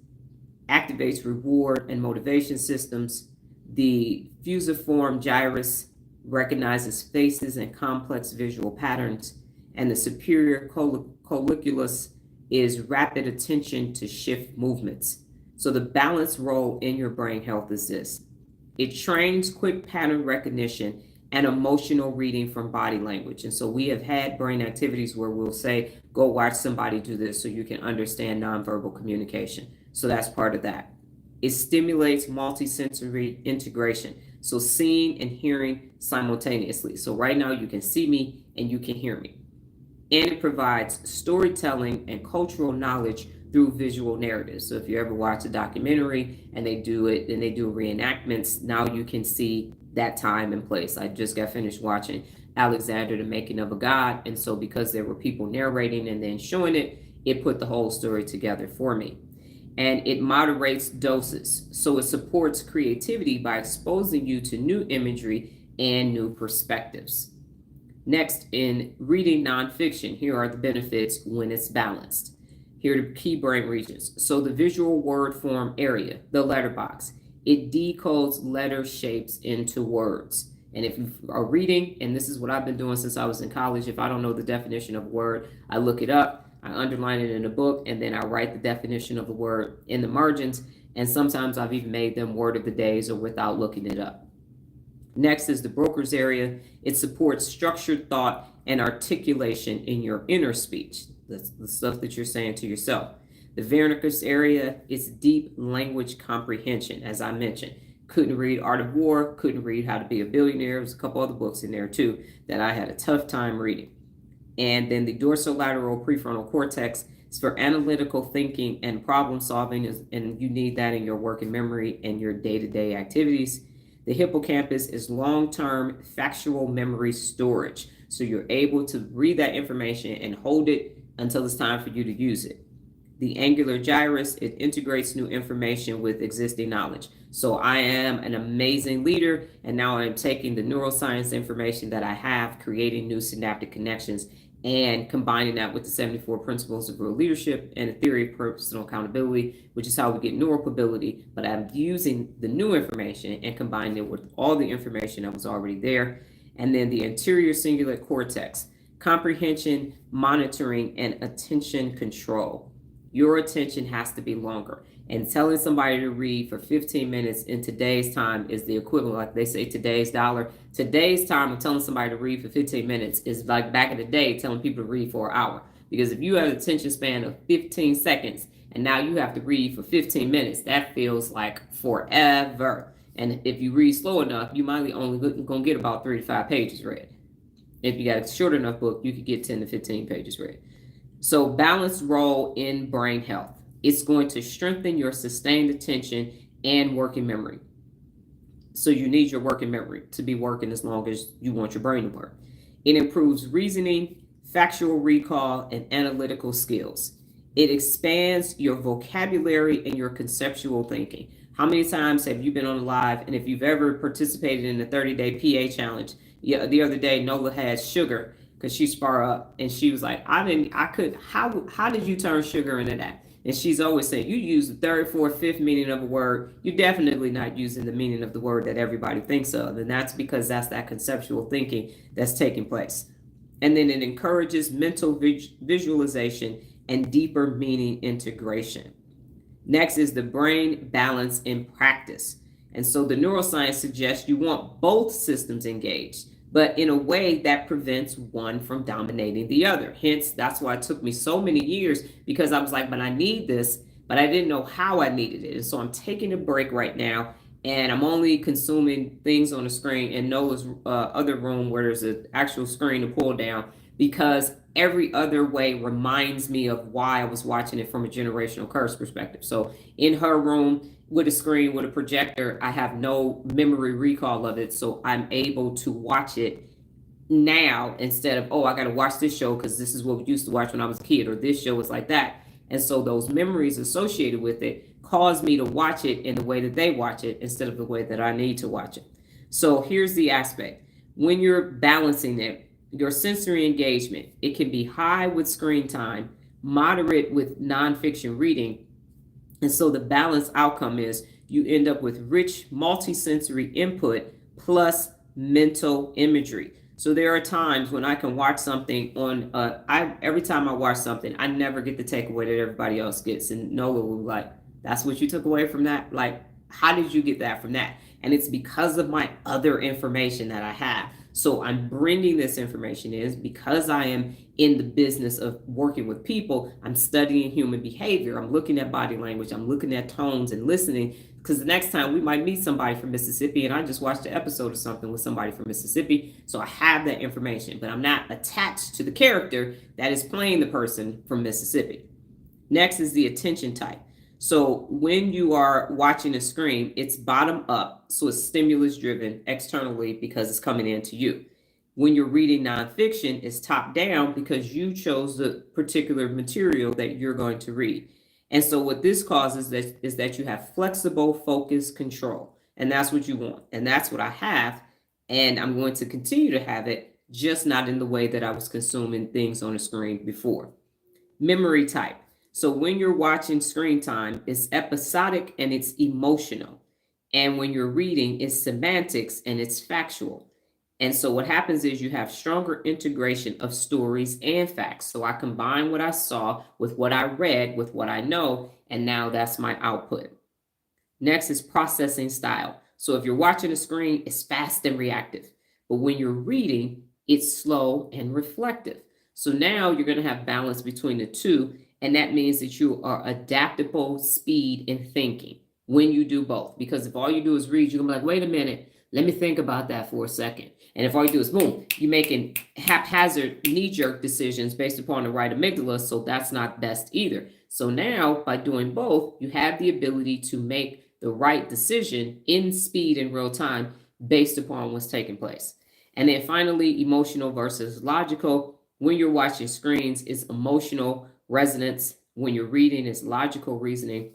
activates reward and motivation systems. The fusiform gyrus recognizes faces and complex visual patterns. And the superior colliculus is rapid attention to shift movements. So the balance role in your brain health is this. It trains quick pattern recognition and emotional reading from body language. And so we have had brain activities where we'll say, go watch somebody do this so you can understand nonverbal communication. So that's part of that. It stimulates multisensory integration. So seeing and hearing simultaneously. So right now you can see me and you can hear me. And it provides storytelling and cultural knowledge through visual narratives. So if you ever watch a documentary and they do it and they do reenactments, now you can see that time and place. I just got finished watching Alexander, the Making of a God. And so because there were people narrating and then showing it, it put the whole story together for me. And it moderates doses. So it supports creativity by exposing you to new imagery and new perspectives. Next, in reading nonfiction, here are the benefits when it's balanced. Here are the key brain regions. So the visual word form area, the letterbox, it decodes letter shapes into words. And if you are reading, and this is what I've been doing since I was in college, if I don't know the definition of a word, I look it up, I underline it in a book, and then I write the definition of the word in the margins. And sometimes I've even made them word of the days or without looking it up. Next is the Broca's area. It supports structured thought and articulation in your inner speech. That's the stuff that you're saying to yourself. The Wernicke's area is deep language comprehension, as I mentioned. Couldn't read Art of War, couldn't read How to Be a Billionaire. There's a couple other books in there too that I had a tough time reading. And then the dorsolateral prefrontal cortex is for analytical thinking and problem solving, and you need that in your working memory and your day-to-day activities. The hippocampus is long-term factual memory storage. So you're able to read that information and hold it until it's time for you to use it. The angular gyrus, it integrates new information with existing knowledge. So I am an amazing leader, and now I'm taking the neuroscience information that I have, creating new synaptic connections, and combining that with the 74 principles of real leadership and the theory of personal accountability, which is how we get neuropability. But I'm using the new information and combining it with all the information that was already there. And then the anterior cingulate cortex, comprehension, monitoring, and attention control. Your attention has to be longer. And telling somebody to read for 15 minutes in today's time is the equivalent, like they say, today's dollar. Today's time of telling somebody to read for 15 minutes is like back in the day telling people to read for an hour. Because if you have an attention span of 15 seconds and now you have to read for 15 minutes, that feels like forever. And if you read slow enough, you might only going to get about 3 to 5 pages read. If you got a short enough book, you could get 10 to 15 pages read. So balanced role in brain health. It's going to strengthen your sustained attention and working memory. So you need your working memory to be working as long as you want your brain to work. It improves reasoning, factual recall, and analytical skills. It expands your vocabulary and your conceptual thinking. How many times have you been on live? And if you've ever participated in the 30-day PA challenge, yeah, the other day Nola had sugar because she's far up, and she was like, how did you turn sugar into that? And she's always saying, you use the third, fourth, fifth meaning of a word. You're definitely not using the meaning of the word that everybody thinks of. And that's because that's that conceptual thinking that's taking place. And then it encourages mental visualization and deeper meaning integration. Next is the brain balance in practice. And so the neuroscience suggests you want both systems engaged, but in a way that prevents one from dominating the other. Hence, that's why it took me so many years, because I was like, but I need this, but I didn't know how I needed it. And so I'm taking a break right now, and I'm only consuming things on the screen in Nola's other room where there's an actual screen to pull down, because every other way reminds me of why I was watching it from a generational curse perspective. So in her room with a screen, with a projector, I have no memory recall of it. So I'm able to watch it now instead of, oh, I got to watch this show because this is what we used to watch when I was a kid, or this show was like that. And so those memories associated with it cause me to watch it in the way that they watch it instead of the way that I need to watch it. So here's the aspect. When you're balancing it, your sensory engagement, it can be high with screen time, moderate with nonfiction reading. And so the balanced outcome is you end up with rich multisensory input plus mental imagery. So there are times when I can watch something on, every time I watch something, I never get the takeaway that everybody else gets. And Nola will be like, that's what you took away from that? Like, how did you get that from that? And it's because of my other information that I have. So I'm bringing this information in because I am in the business of working with people. I'm studying human behavior. I'm looking at body language. I'm looking at tones and listening, because the next time we might meet somebody from Mississippi, and I just watched an episode or something with somebody from Mississippi. So I have that information, but I'm not attached to the character that is playing the person from Mississippi. Next is the attention type. So when you are watching a screen, it's bottom up. So it's stimulus driven externally because it's coming into you. When you're reading nonfiction, it's top down because you chose the particular material that you're going to read. And so what this causes is that you have flexible focus control. And that's what you want. And that's what I have. And I'm going to continue to have it, just not in the way that I was consuming things on the screen before. Memory type. So when you're watching screen time, it's episodic and it's emotional. And when you're reading, it's semantics and it's factual. And so what happens is you have stronger integration of stories and facts. So I combine what I saw with what I read with what I know, and now that's my output. Next is processing style. So if you're watching a screen, it's fast and reactive. But when you're reading, it's slow and reflective. So now you're going to have balance between the two. And that means that you are adaptable, speed, and thinking when you do both. Because if all you do is read, you're going to be like, wait a minute, let me think about that for a second. And if all you do is boom, you're making haphazard knee-jerk decisions based upon the right amygdala. So that's not best either. So now by doing both, you have the ability to make the right decision in speed in real time based upon what's taking place. And then finally, emotional versus logical. When you're watching screens, it's emotional resonance. When you're reading, it's logical reasoning.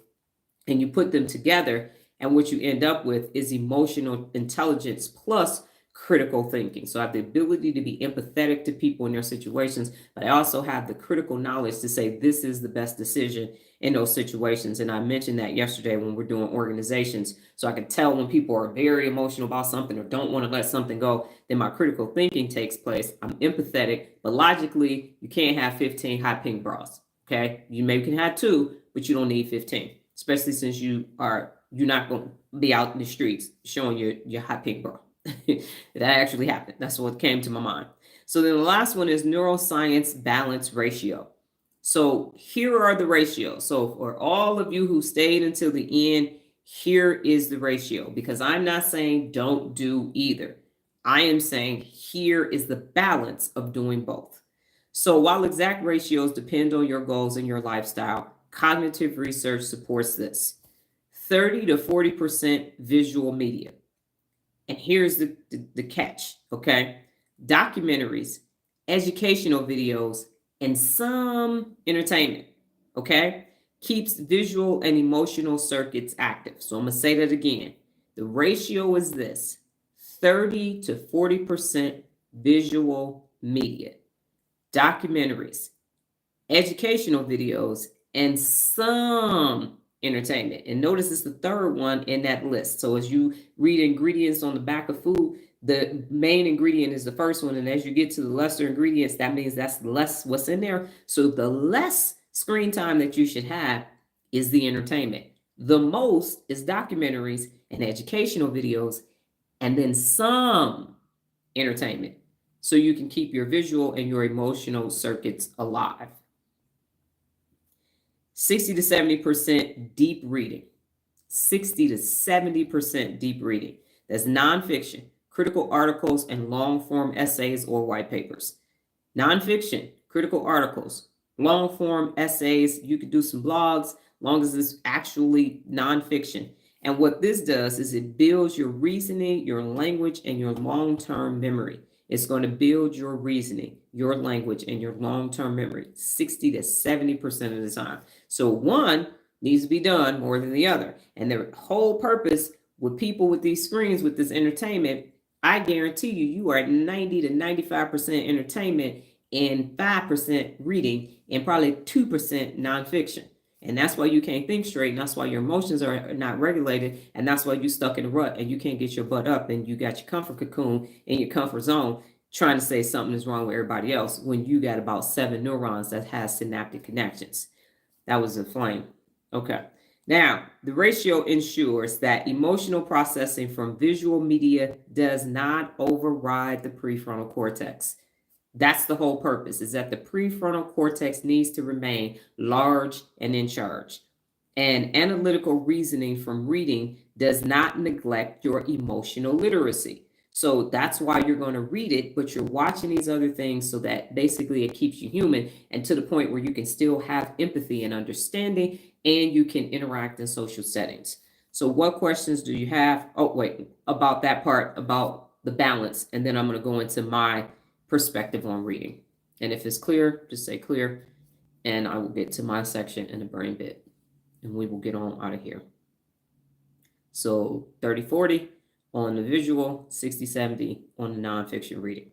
And you put them together, and what you end up with is emotional intelligence plus critical thinking. So I have the ability to be empathetic to people in their situations, but I also have the critical knowledge to say this is the best decision in those situations. And I mentioned that yesterday when we're doing organizations. So I can tell when people are very emotional about something or don't want to let something go, then my critical thinking takes place. I'm empathetic, but logically, you can't have 15 hot pink bras. Okay. You maybe can have 2, but you don't need 15, especially since you're not going to be out in the streets showing your hot pink bra. That actually happened. That's what came to my mind. So then the last one is neuroscience balance ratio. So here are the ratios. So for all of you who stayed until the end, here is the ratio, because I'm not saying don't do either. I am saying here is the balance of doing both. So while exact ratios depend on your goals and your lifestyle, cognitive research supports this. 30 to 40% visual media, And here's the catch, okay? Documentaries, educational videos, and some entertainment, okay? Keeps visual and emotional circuits active. So I'm going to say that again. The ratio is this: 30 to 40% visual media, documentaries, educational videos, and some entertainment. And notice it's the third one in that list. So as you read ingredients on the back of food, the main ingredient is the first one. And as you get to the lesser ingredients, that means that's less what's in there. So the less screen time that you should have is the entertainment. The most is documentaries and educational videos, and then some entertainment. So you can keep your visual and your emotional circuits alive. 60 to 70% deep reading. 60 to 70% deep reading. That's nonfiction, critical articles, and long form essays or white papers. Nonfiction, critical articles, long form essays. You could do some blogs, long as it's actually nonfiction. And what this does is it builds your reasoning, your language, and your long-term memory. It's going to build your reasoning, your language, and your long-term memory 60 to 70% of the time. So one needs to be done more than the other. And the whole purpose with people with these screens, with this entertainment, I guarantee you are at 90 to 95% entertainment and 5% reading and probably 2% nonfiction. And that's why you can't think straight. And that's why your emotions are not regulated. And that's why you're stuck in a rut and you can't get your butt up and you got your comfort cocoon in your comfort zone trying to say something is wrong with everybody else when you got about 7 neurons that has synaptic connections. That was a flame. Okay. Now, the ratio ensures that emotional processing from visual media does not override the prefrontal cortex. That's the whole purpose, is that the prefrontal cortex needs to remain large and in charge. And analytical reasoning from reading does not neglect your emotional literacy. So that's why you're going to read it, but you're watching these other things so that basically it keeps you human and to the point where you can still have empathy and understanding and you can interact in social settings. So what questions do you have? Oh, wait, about that part, about the balance. And then I'm going to go into my perspective on reading. And if it's clear, just say clear, and I will get to my section in the brain bit, and we will get on out of here. So 30-40 on the visual, 60-70 on the nonfiction reading.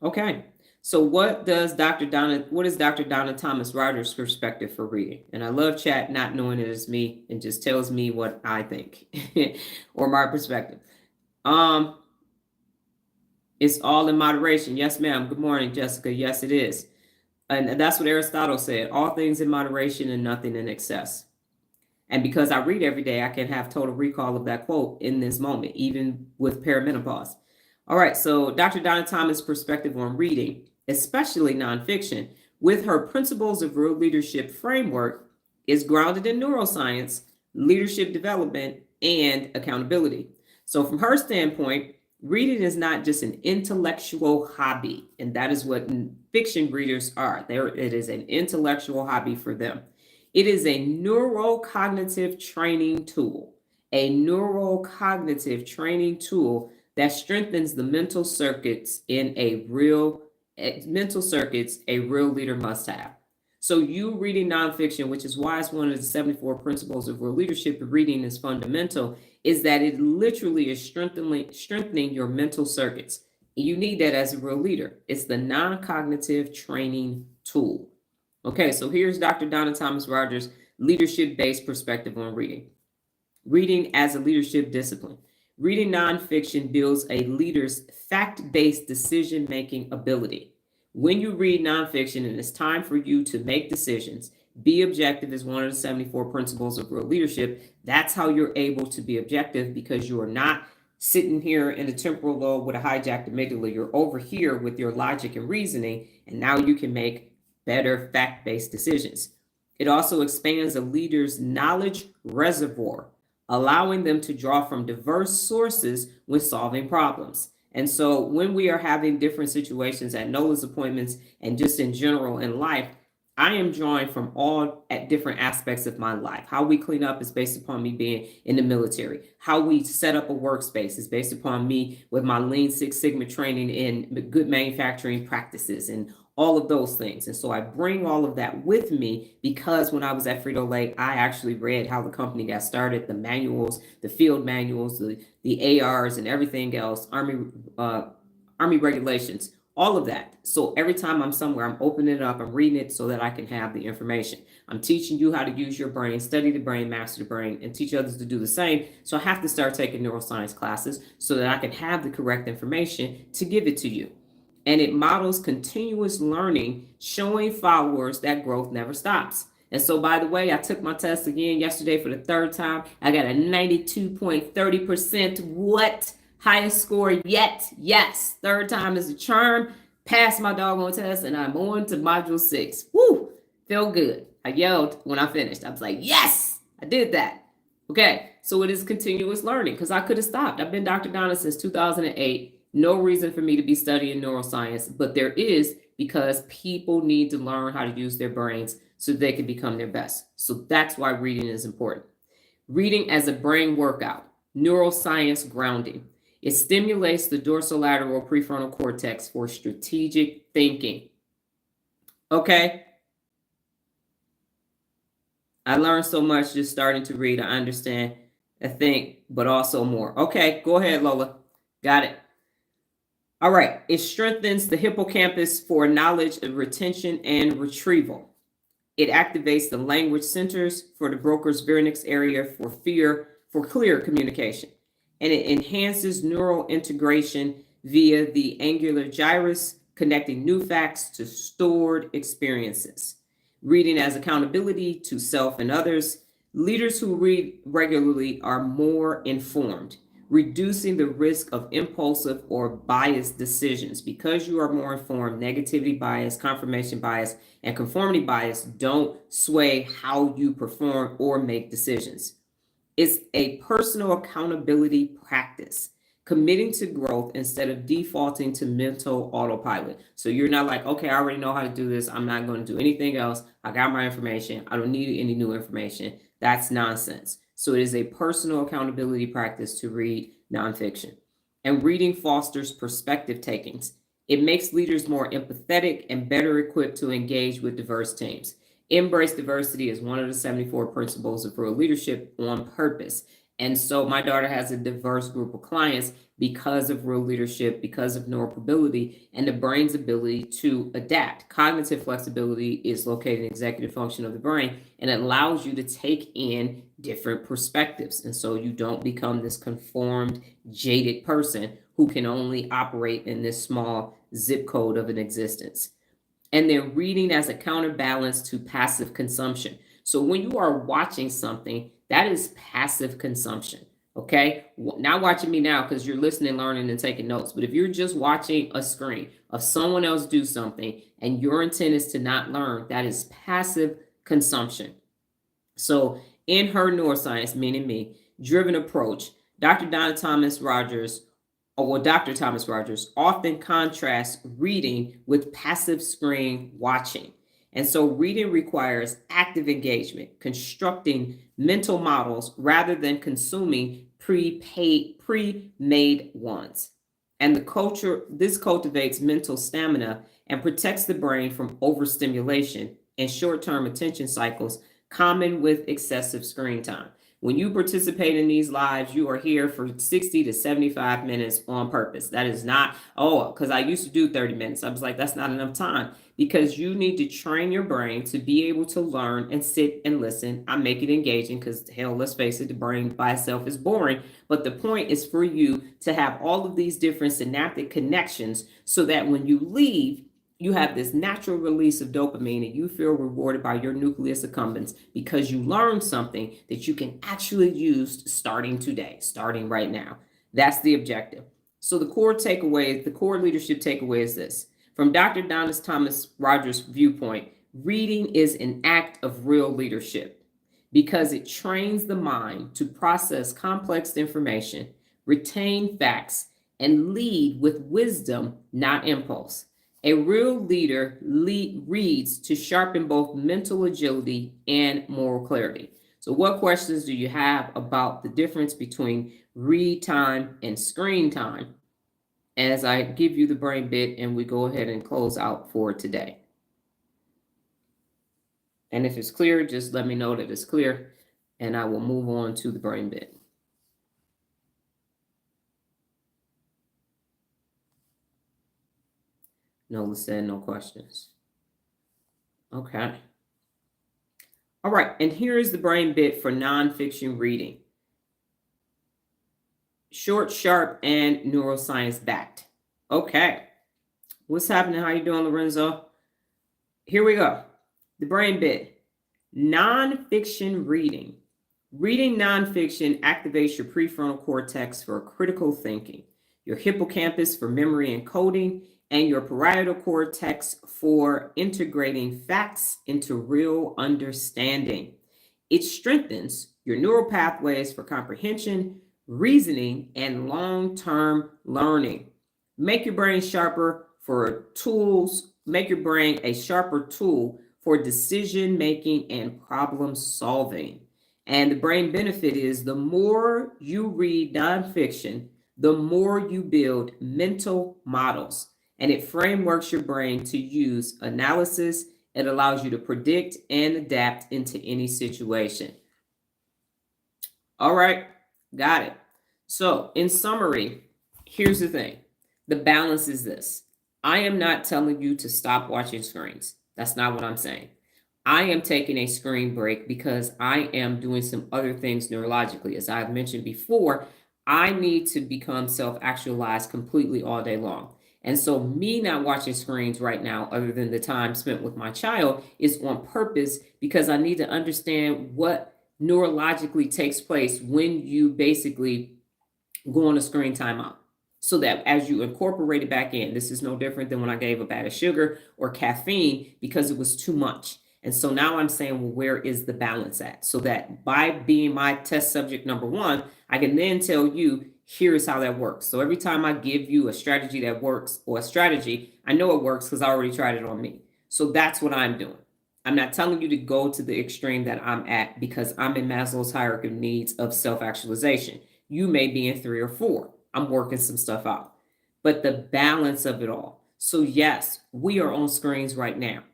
Okay, so what is Dr. Donna Thomas-Rodgers' perspective for reading? And I love chat not knowing it is me and just tells me what I think or my perspective. It's all in moderation. Yes, ma'am. Good morning, Jessica. Yes, it is. And that's what Aristotle said, all things in moderation and nothing in excess. And because I read every day, I can have total recall of that quote in this moment, even with perimenopause. All right, so Dr. Donna Thomas' perspective on reading, especially nonfiction, with her Principles of Real Leadership framework, is grounded in neuroscience, leadership development, and accountability. So from her standpoint, reading is not just an intellectual hobby, and that is what fiction readers are. It is an intellectual hobby for them. It is a neurocognitive training tool, that strengthens the mental circuits a real leader must have. So you reading nonfiction, which is why it's one of the 74 principles of real leadership, reading is fundamental, is that it literally is strengthening your mental circuits. You need that as a real leader. It's the non-cognitive training tool. Okay, so here's Dr. Donna Thomas-Rodgers' leadership-based perspective on reading. Reading as a leadership discipline. Reading nonfiction builds a leader's fact-based decision-making ability. When you read nonfiction and it's time for you to make decisions, be objective is one of the 74 principles of real leadership. That's how you're able to be objective, because you are not sitting here in the temporal lobe with a hijacked amygdala. You're over here with your logic and reasoning, and now you can make better fact-based decisions. It also expands a leader's knowledge reservoir, allowing them to draw from diverse sources when solving problems. And so when we are having different situations at NOLA's appointments and just in general in life, I am drawing from all at different aspects of my life. How we clean up is based upon me being in the military. How we set up a workspace is based upon me with my Lean Six Sigma training in good manufacturing practices and all of those things. And so I bring all of that with me because when I was at Frito-Lay, I actually read how the company got started, the manuals, the field manuals, the ARs and everything else, Army regulations, all of that. So every time I'm somewhere, I'm opening it up, I'm reading it so that I can have the information. I'm teaching you how to use your brain, study the brain, master the brain, and teach others to do the same. So I have to start taking neuroscience classes so that I can have the correct information to give it to you. And it models continuous learning, showing followers that growth never stops. And so, by the way, I took my test again yesterday for the third time. I got a 92.30%. What? Highest score yet? Yes. Third time is a charm. Passed my doggone test, and I'm on to module 6. Woo! Feel good. I yelled when I finished. I was like, yes, I did that. Okay, so it is continuous learning because I could have stopped. I've been Dr. Donna since 2008. No reason for me to be studying neuroscience, but there is because people need to learn how to use their brains so they can become their best. So that's why reading is important. Reading as a brain workout, neuroscience grounding. It stimulates the dorsolateral prefrontal cortex for strategic thinking. Okay? I learned so much just starting to read. I understand, I think, but also more. Okay, go ahead, Lola. Got it. All right. It strengthens the hippocampus for knowledge of retention and retrieval. It activates the language centers for the Broca's Vernix area for clear communication. And it enhances neural integration via the angular gyrus, connecting new facts to stored experiences. Reading as accountability to self and others. Leaders who read regularly are more informed, reducing the risk of impulsive or biased decisions. Because you are more informed, negativity bias, confirmation bias, and conformity bias don't sway how you perform or make decisions. It's a personal accountability practice, committing to growth instead of defaulting to mental autopilot. So you're not like, okay, I already know how to do this. I'm not going to do anything else. I got my information. I don't need any new information. That's nonsense. So it is a personal accountability practice to read nonfiction. And reading fosters perspective takings. It makes leaders more empathetic and better equipped to engage with diverse teams. Embrace diversity is one of the 74 principles of real leadership on purpose. And so my daughter has a diverse group of clients because of real leadership, because of neuromobility, and the brain's ability to adapt. Cognitive flexibility is located in executive function of the brain, and it allows you to take in different perspectives. And so you don't become this conformed, jaded person who can only operate in this small zip code of an existence. And then reading as a counterbalance to passive consumption. So when you are watching something, that is passive consumption. Okay. Not watching me now because you're listening, learning, and taking notes. But if you're just watching a screen of someone else do something and your intent is to not learn, that is passive consumption. So in her neuroscience, meaning me, driven approach, Dr. Donna Thomas-Rodgers Dr. Thomas-Rodgers often contrasts reading with passive screen watching. And so reading requires active engagement, constructing mental models rather than consuming pre-made ones. And this cultivates mental stamina and protects the brain from overstimulation and short-term attention cycles common with excessive screen time. When you participate in these lives, you are here for 60 to 75 minutes on purpose. That is not, because I used to do 30 minutes. I was like, that's not enough time because you need to train your brain to be able to learn and sit and listen. I make it engaging because hell, let's face it, the brain by itself is boring. But the point is for you to have all of these different synaptic connections so that when you leave, you have this natural release of dopamine and you feel rewarded by your nucleus accumbens because you learned something that you can actually use starting today, starting right now. That's the objective. So the core leadership takeaway is this. From Dr. Donna Thomas-Rodgers' viewpoint, reading is an act of real leadership because it trains the mind to process complex information, retain facts, and lead with wisdom, not impulse. A real leader reads to sharpen both mental agility and moral clarity. So, what questions do you have about the difference between read time and screen time as I give you the brain bit and we go ahead and close out for today? And if it's clear, just let me know that it's clear, and I will move on to the brain bit. Nola said no questions. Okay. All right, and here is the brain bit for nonfiction reading. Short, sharp, and neuroscience backed. Okay. What's happening? How you doing, Lorenzo? Here we go. The brain bit. Nonfiction reading. Reading nonfiction activates your prefrontal cortex for critical thinking, your hippocampus for memory and coding, and your parietal cortex for integrating facts into real understanding. It strengthens your neural pathways for comprehension, reasoning, and long-term learning. Make your brain sharper for tools, make your brain a sharper tool for decision making and problem solving. And the brain benefit is the more you read nonfiction, the more you build mental models. And it frameworks your brain to use analysis. It allows you to predict and adapt into any situation. All right, got it. So, in summary, here's the thing. The balance is this. I am not telling you to stop watching screens. That's not what I'm saying. I am taking a screen break because I am doing some other things neurologically. As I've mentioned before, I need to become self-actualized completely all day long. And so me not watching screens right now, other than the time spent with my child, is on purpose because I need to understand what neurologically takes place when you basically go on a screen timeout. So that as you incorporate it back in, this is no different than when I gave a bag of sugar or caffeine because it was too much. And so now I'm saying, well, where is the balance at? So that by being my test subject number one, I can then tell you, here's how that works. So every time I give you a strategy that works or a strategy, I know it works because I already tried it on me. So that's what I'm doing. I'm not telling you to go to the extreme that I'm at because I'm in Maslow's hierarchy of needs of self-actualization. You may be in 3 or 4. I'm working some stuff out. But the balance of it all. So yes, we are on screens right now.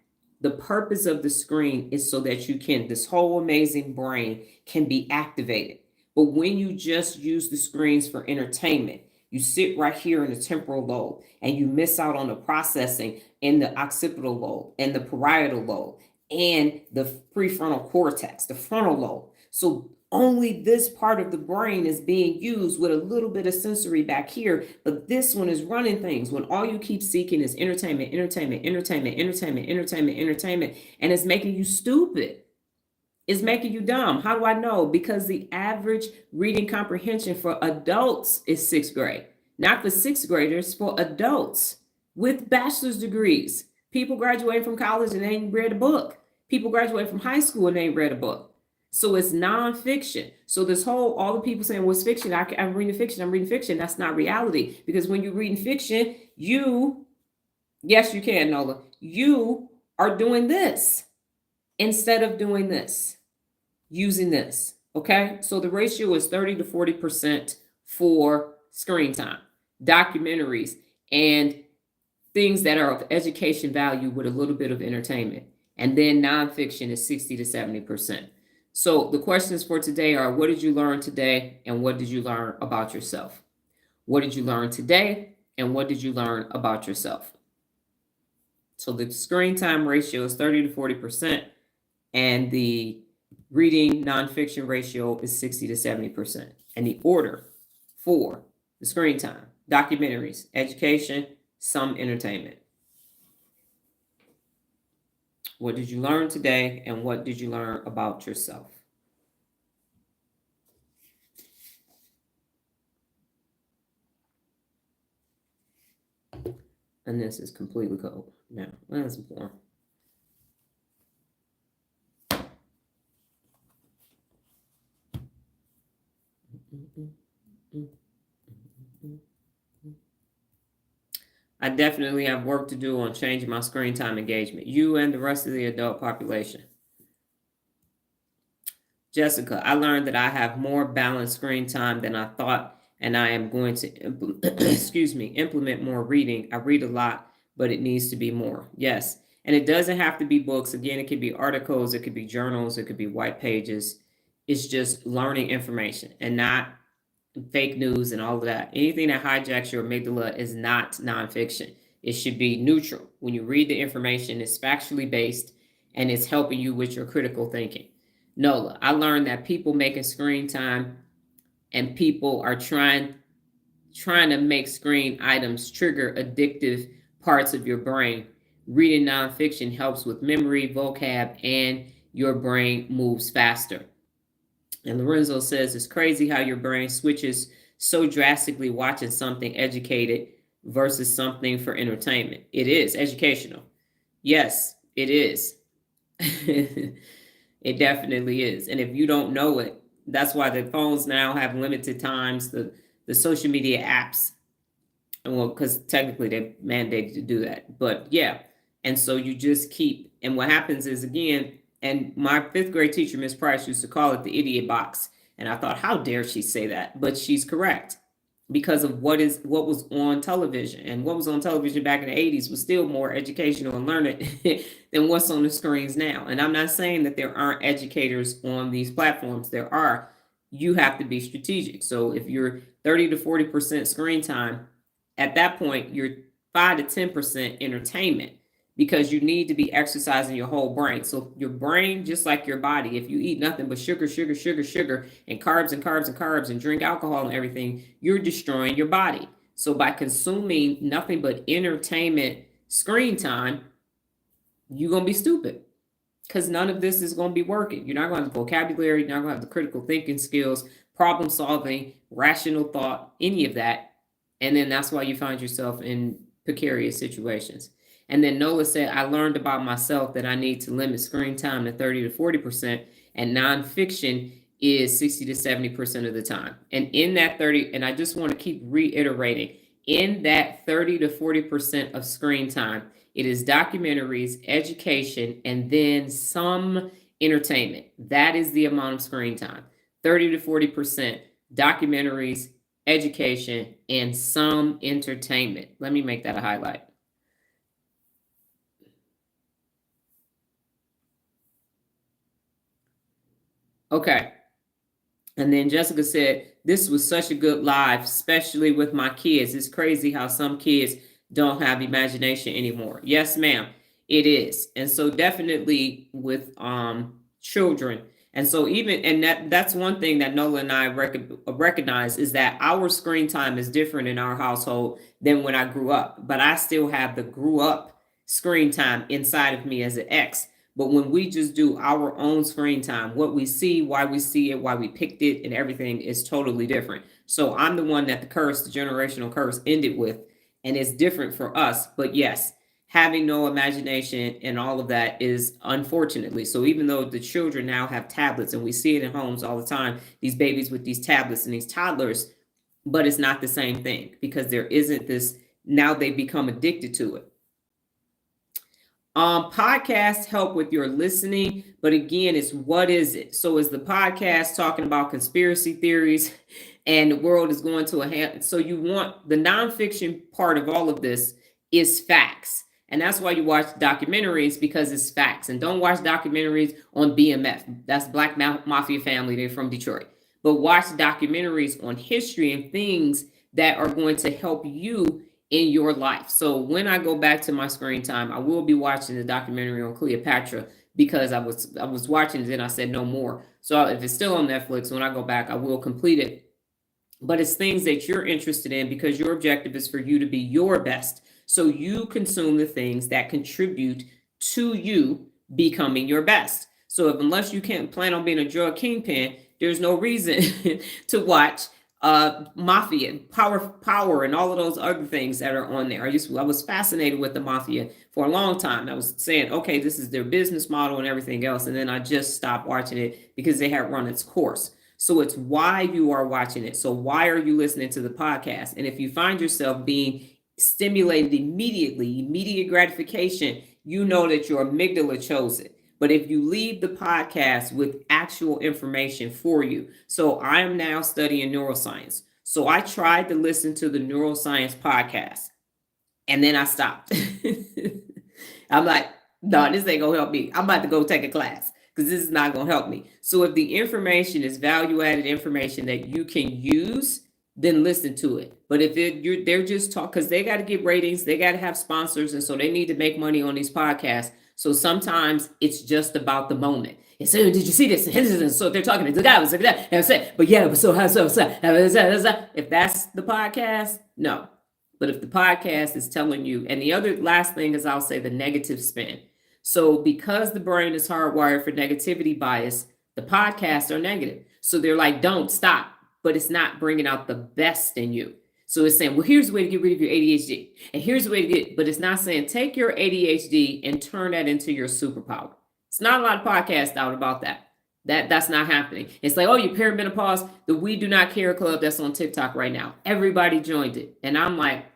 The purpose of the screen is so that this whole amazing brain can be activated. But when you just use the screens for entertainment, you sit right here in the temporal lobe and you miss out on the processing in the occipital lobe and the parietal lobe and the prefrontal cortex, the frontal lobe. So only this part of the brain is being used with a little bit of sensory back here, but this one is running things when all you keep seeking is entertainment, entertainment, entertainment, entertainment, entertainment, entertainment, and it's making you stupid. It's making you dumb. How do I know? Because the average reading comprehension for adults is 6th grade, not for 6th graders, for adults with bachelor's degrees. People graduating from college and they ain't read a book. People graduating from high school and they ain't read a book. So it's nonfiction. So this whole, all the people saying, well, it's fiction. I'm reading fiction. I'm reading fiction. That's not reality. Because when you're reading fiction, yes, you can, Nola. You are doing this instead of doing this, using this. Okay. So the ratio is 30 to 40% for screen time, documentaries, and things that are of education value with a little bit of entertainment. And then nonfiction is 60 to 70%. So the questions for today are, what did you learn today? And what did you learn about yourself? What did you learn today? And what did you learn about yourself? So the screen time ratio is 30 to 40%. And the reading nonfiction ratio is 60 to 70%. And the order for the screen time, documentaries, education, some entertainment. What did you learn today? And what did you learn about yourself? And this is completely cold. Now, let's pour. I definitely have work to do on changing my screen time engagement. You and the rest of the adult population. Jessica, I learned that I have more balanced screen time than I thought, and I am going to implement more reading. I read a lot, but it needs to be more. Yes. And it doesn't have to be books. Again, it could be articles, it could be journals, it could be white pages. It's just learning information and not fake news and all of that. Anything that hijacks your amygdala is not nonfiction. It should be neutral. When you read the information, it's factually based and it's helping you with your critical thinking. Nola, I learned that people making screen time and people are trying to make screen items trigger addictive parts of your brain. Reading nonfiction helps with memory, vocab, and your brain moves faster. And Lorenzo says it's crazy how your brain switches so drastically watching something educated versus something for entertainment. It is educational. Yes, it is. It definitely is. And if you don't know it, that's why the phones now have limited times, the social media apps. Well, because technically they're mandated to do that. But yeah. And so you just keep, and what happens is, again, and my fifth grade teacher, Miss Price, used to call it the idiot box. And I thought, how dare she say that? But she's correct, because of what was on television. And what was on television back in the 80s was still more educational and learning than what's on the screens now. And I'm not saying that there aren't educators on these platforms. There are. You have to be strategic. So if you're 30 to 40% screen time, at that point, you're 5 to 10% entertainment, because you need to be exercising your whole brain. So your brain, just like your body, if you eat nothing but sugar, sugar, sugar, sugar, and carbs and carbs and carbs, and drink alcohol and everything, you're destroying your body. So by consuming nothing but entertainment screen time, you're going to be stupid, because none of this is going to be working. You're not going to have the vocabulary, you're not going to have the critical thinking skills, problem solving, rational thought, any of that. And then that's why you find yourself in precarious situations. And then Nola said, I learned about myself that I need to limit screen time to 30 to 40%, and nonfiction is 60 to 70% of the time. And in that 30, and I just want to keep reiterating, in that 30 to 40% of screen time, it is documentaries, education, and then some entertainment. That is the amount of screen time. 30 to 40% documentaries, education, and some entertainment. Let me make that a highlight. Okay. And then Jessica said, this was such a good live, especially with my kids. It's crazy how some kids don't have imagination anymore. Yes, ma'am, it is. And so definitely with children. And so even, and that's one thing that Nola and I recognize, is that our screen time is different in our household than when I grew up. But I still have the grew up screen time inside of me as an ex. But when we just do our own screen time, what we see, why we see it, why we picked it, and everything is totally different. So I'm the one that the generational curse ended with, and it's different for us. But yes, having no imagination and all of that is, unfortunately. So even though the children now have tablets, and we see it in homes all the time, these babies with these tablets and these toddlers, but it's not the same thing, because there isn't this, now they become addicted to it. Podcasts help with your listening, but again, it's what is it? So is the podcast talking about conspiracy theories and the world is going to a hand? So you want the nonfiction part of all of this is facts. And that's why you watch documentaries, because it's facts. And don't watch documentaries on BMF. That's Black Mafia Family. They're from Detroit. But watch documentaries on history and things that are going to help you in your life. So when I go back to my screen time, I will be watching the documentary on Cleopatra, because I was watching it and I said no more. So if it's still on Netflix, when I go back, I will complete it. But it's things that you're interested in, because your objective is for you to be your best. So you consume the things that contribute to you becoming your best. So unless you can't plan on being a drug kingpin, there's no reason to watch Mafia, Power, and all of those other things that are on there. I was fascinated with the Mafia for a long time. I was saying, okay, this is their business model and everything else. And then I just stopped watching it because they had run its course. So it's why you are watching it. So why are you listening to the podcast? And if you find yourself being stimulated immediately, immediate gratification, you know that your amygdala chose it. But if you leave the podcast with actual information for you, so I am now studying neuroscience. So I tried to listen to the neuroscience podcast and then I stopped. I'm like, no, this ain't gonna help me. I'm about to go take a class because this is not gonna help me. So if the information is value-added information that you can use, then listen to it. But if they're just talk because they got to get ratings, they got to have sponsors, and so they need to make money on these podcasts. So sometimes it's just about the moment. And so, did you see this? And so they're talking to the guy was like that, and I said, but yeah, but so if that's the podcast, no. But if the podcast is telling you, and the other last thing is I'll say the negative spin. So because the brain is hardwired for negativity bias, the podcasts are negative. So they're like, don't stop, but it's not bringing out the best in you. So it's saying, well, here's the way to get rid of your ADHD. And here's the way to get, but it's not saying take your ADHD and turn that into your superpower. It's not a lot of podcasts out about that. That's not happening. It's like, oh, you perimenopause, the We Do Not Care Club that's on TikTok right now. Everybody joined it. And I'm like,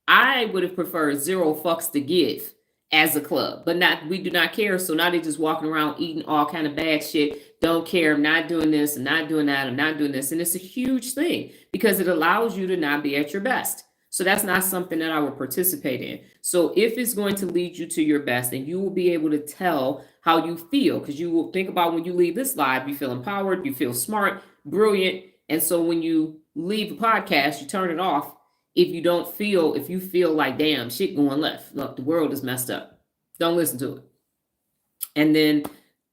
I would have preferred Zero Fucks to Give as a club, but not We Do Not Care. So now they're just walking around eating all kind of bad shit. Don't care. I'm not doing this. I'm not doing that. I'm not doing this. And it's a huge thing because it allows you to not be at your best. So that's not something that I would participate in. So if it's going to lead you to your best, then you will be able to tell how you feel, because you will think about when you leave this live, you feel empowered, you feel smart, brilliant. And so when you leave a podcast, you turn it off. If you feel like, damn, shit going left, look, the world is messed up, don't listen to it. And then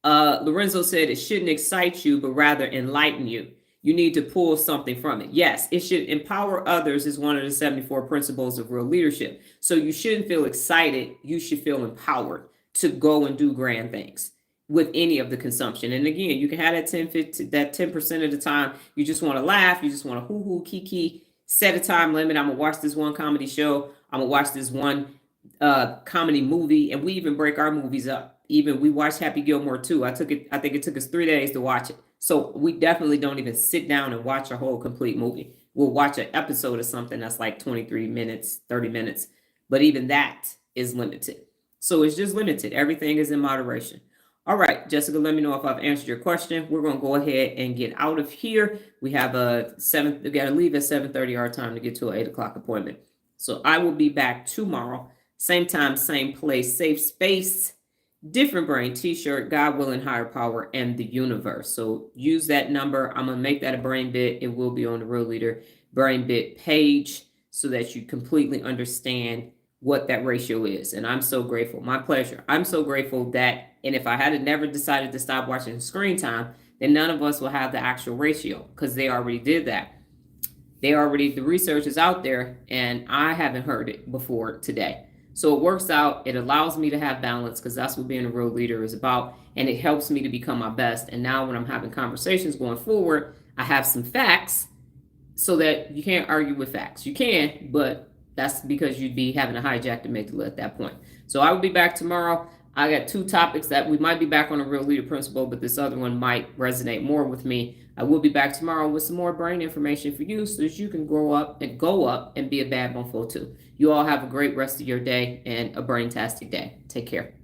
Lorenzo said it shouldn't excite you, but rather enlighten you. You need to pull something from it. Yes, it should empower others is one of the 74 principles of real leadership. So you shouldn't feel excited. You should feel empowered to go and do grand things with any of the consumption. And again, you can have that 10% of the time. You just want to laugh. You just want to hoo-hoo, kiki. Set a time limit. I'm going to watch this one comedy show. I'm going to watch this one comedy movie. And we even break our movies up. Even we watched Happy Gilmore too. I think it took us 3 days to watch it. So we definitely don't even sit down and watch a whole complete movie. We'll watch an episode of something that's like 23 minutes, 30 minutes. But even that is limited. So it's just limited. Everything is in moderation. All right, Jessica, let me know if I've answered your question. We're going to go ahead and get out of here. We have we got to leave at 7:30 our time to get to an 8 o'clock appointment. So I will be back tomorrow. Same time, same place, safe space, different brain, t-shirt, God willing, higher power, and the universe. So use that number. I'm going to make that a brain bit. It will be on the Real Leader brain bit page so that you completely understand what that ratio is. And I'm so grateful. My pleasure. I'm so grateful that, and if I had never decided to stop watching screen time, then none of us will have the actual ratio because they already did that. The research is out there and I haven't heard it before today. So it works out. It allows me to have balance because that's what being a real leader is about. And it helps me to become my best. And now when I'm having conversations going forward, I have some facts so that you can't argue with facts. You can, but that's because you'd be having a hijacked amygdala at that point. So I will be back tomorrow. I got 2 topics that we might be back on a real leader principle, but this other one might resonate more with me. I will be back tomorrow with some more brain information for you so that you can grow up and go up and be a bad mofo too. You all have a great rest of your day and a brain-tastic day. Take care.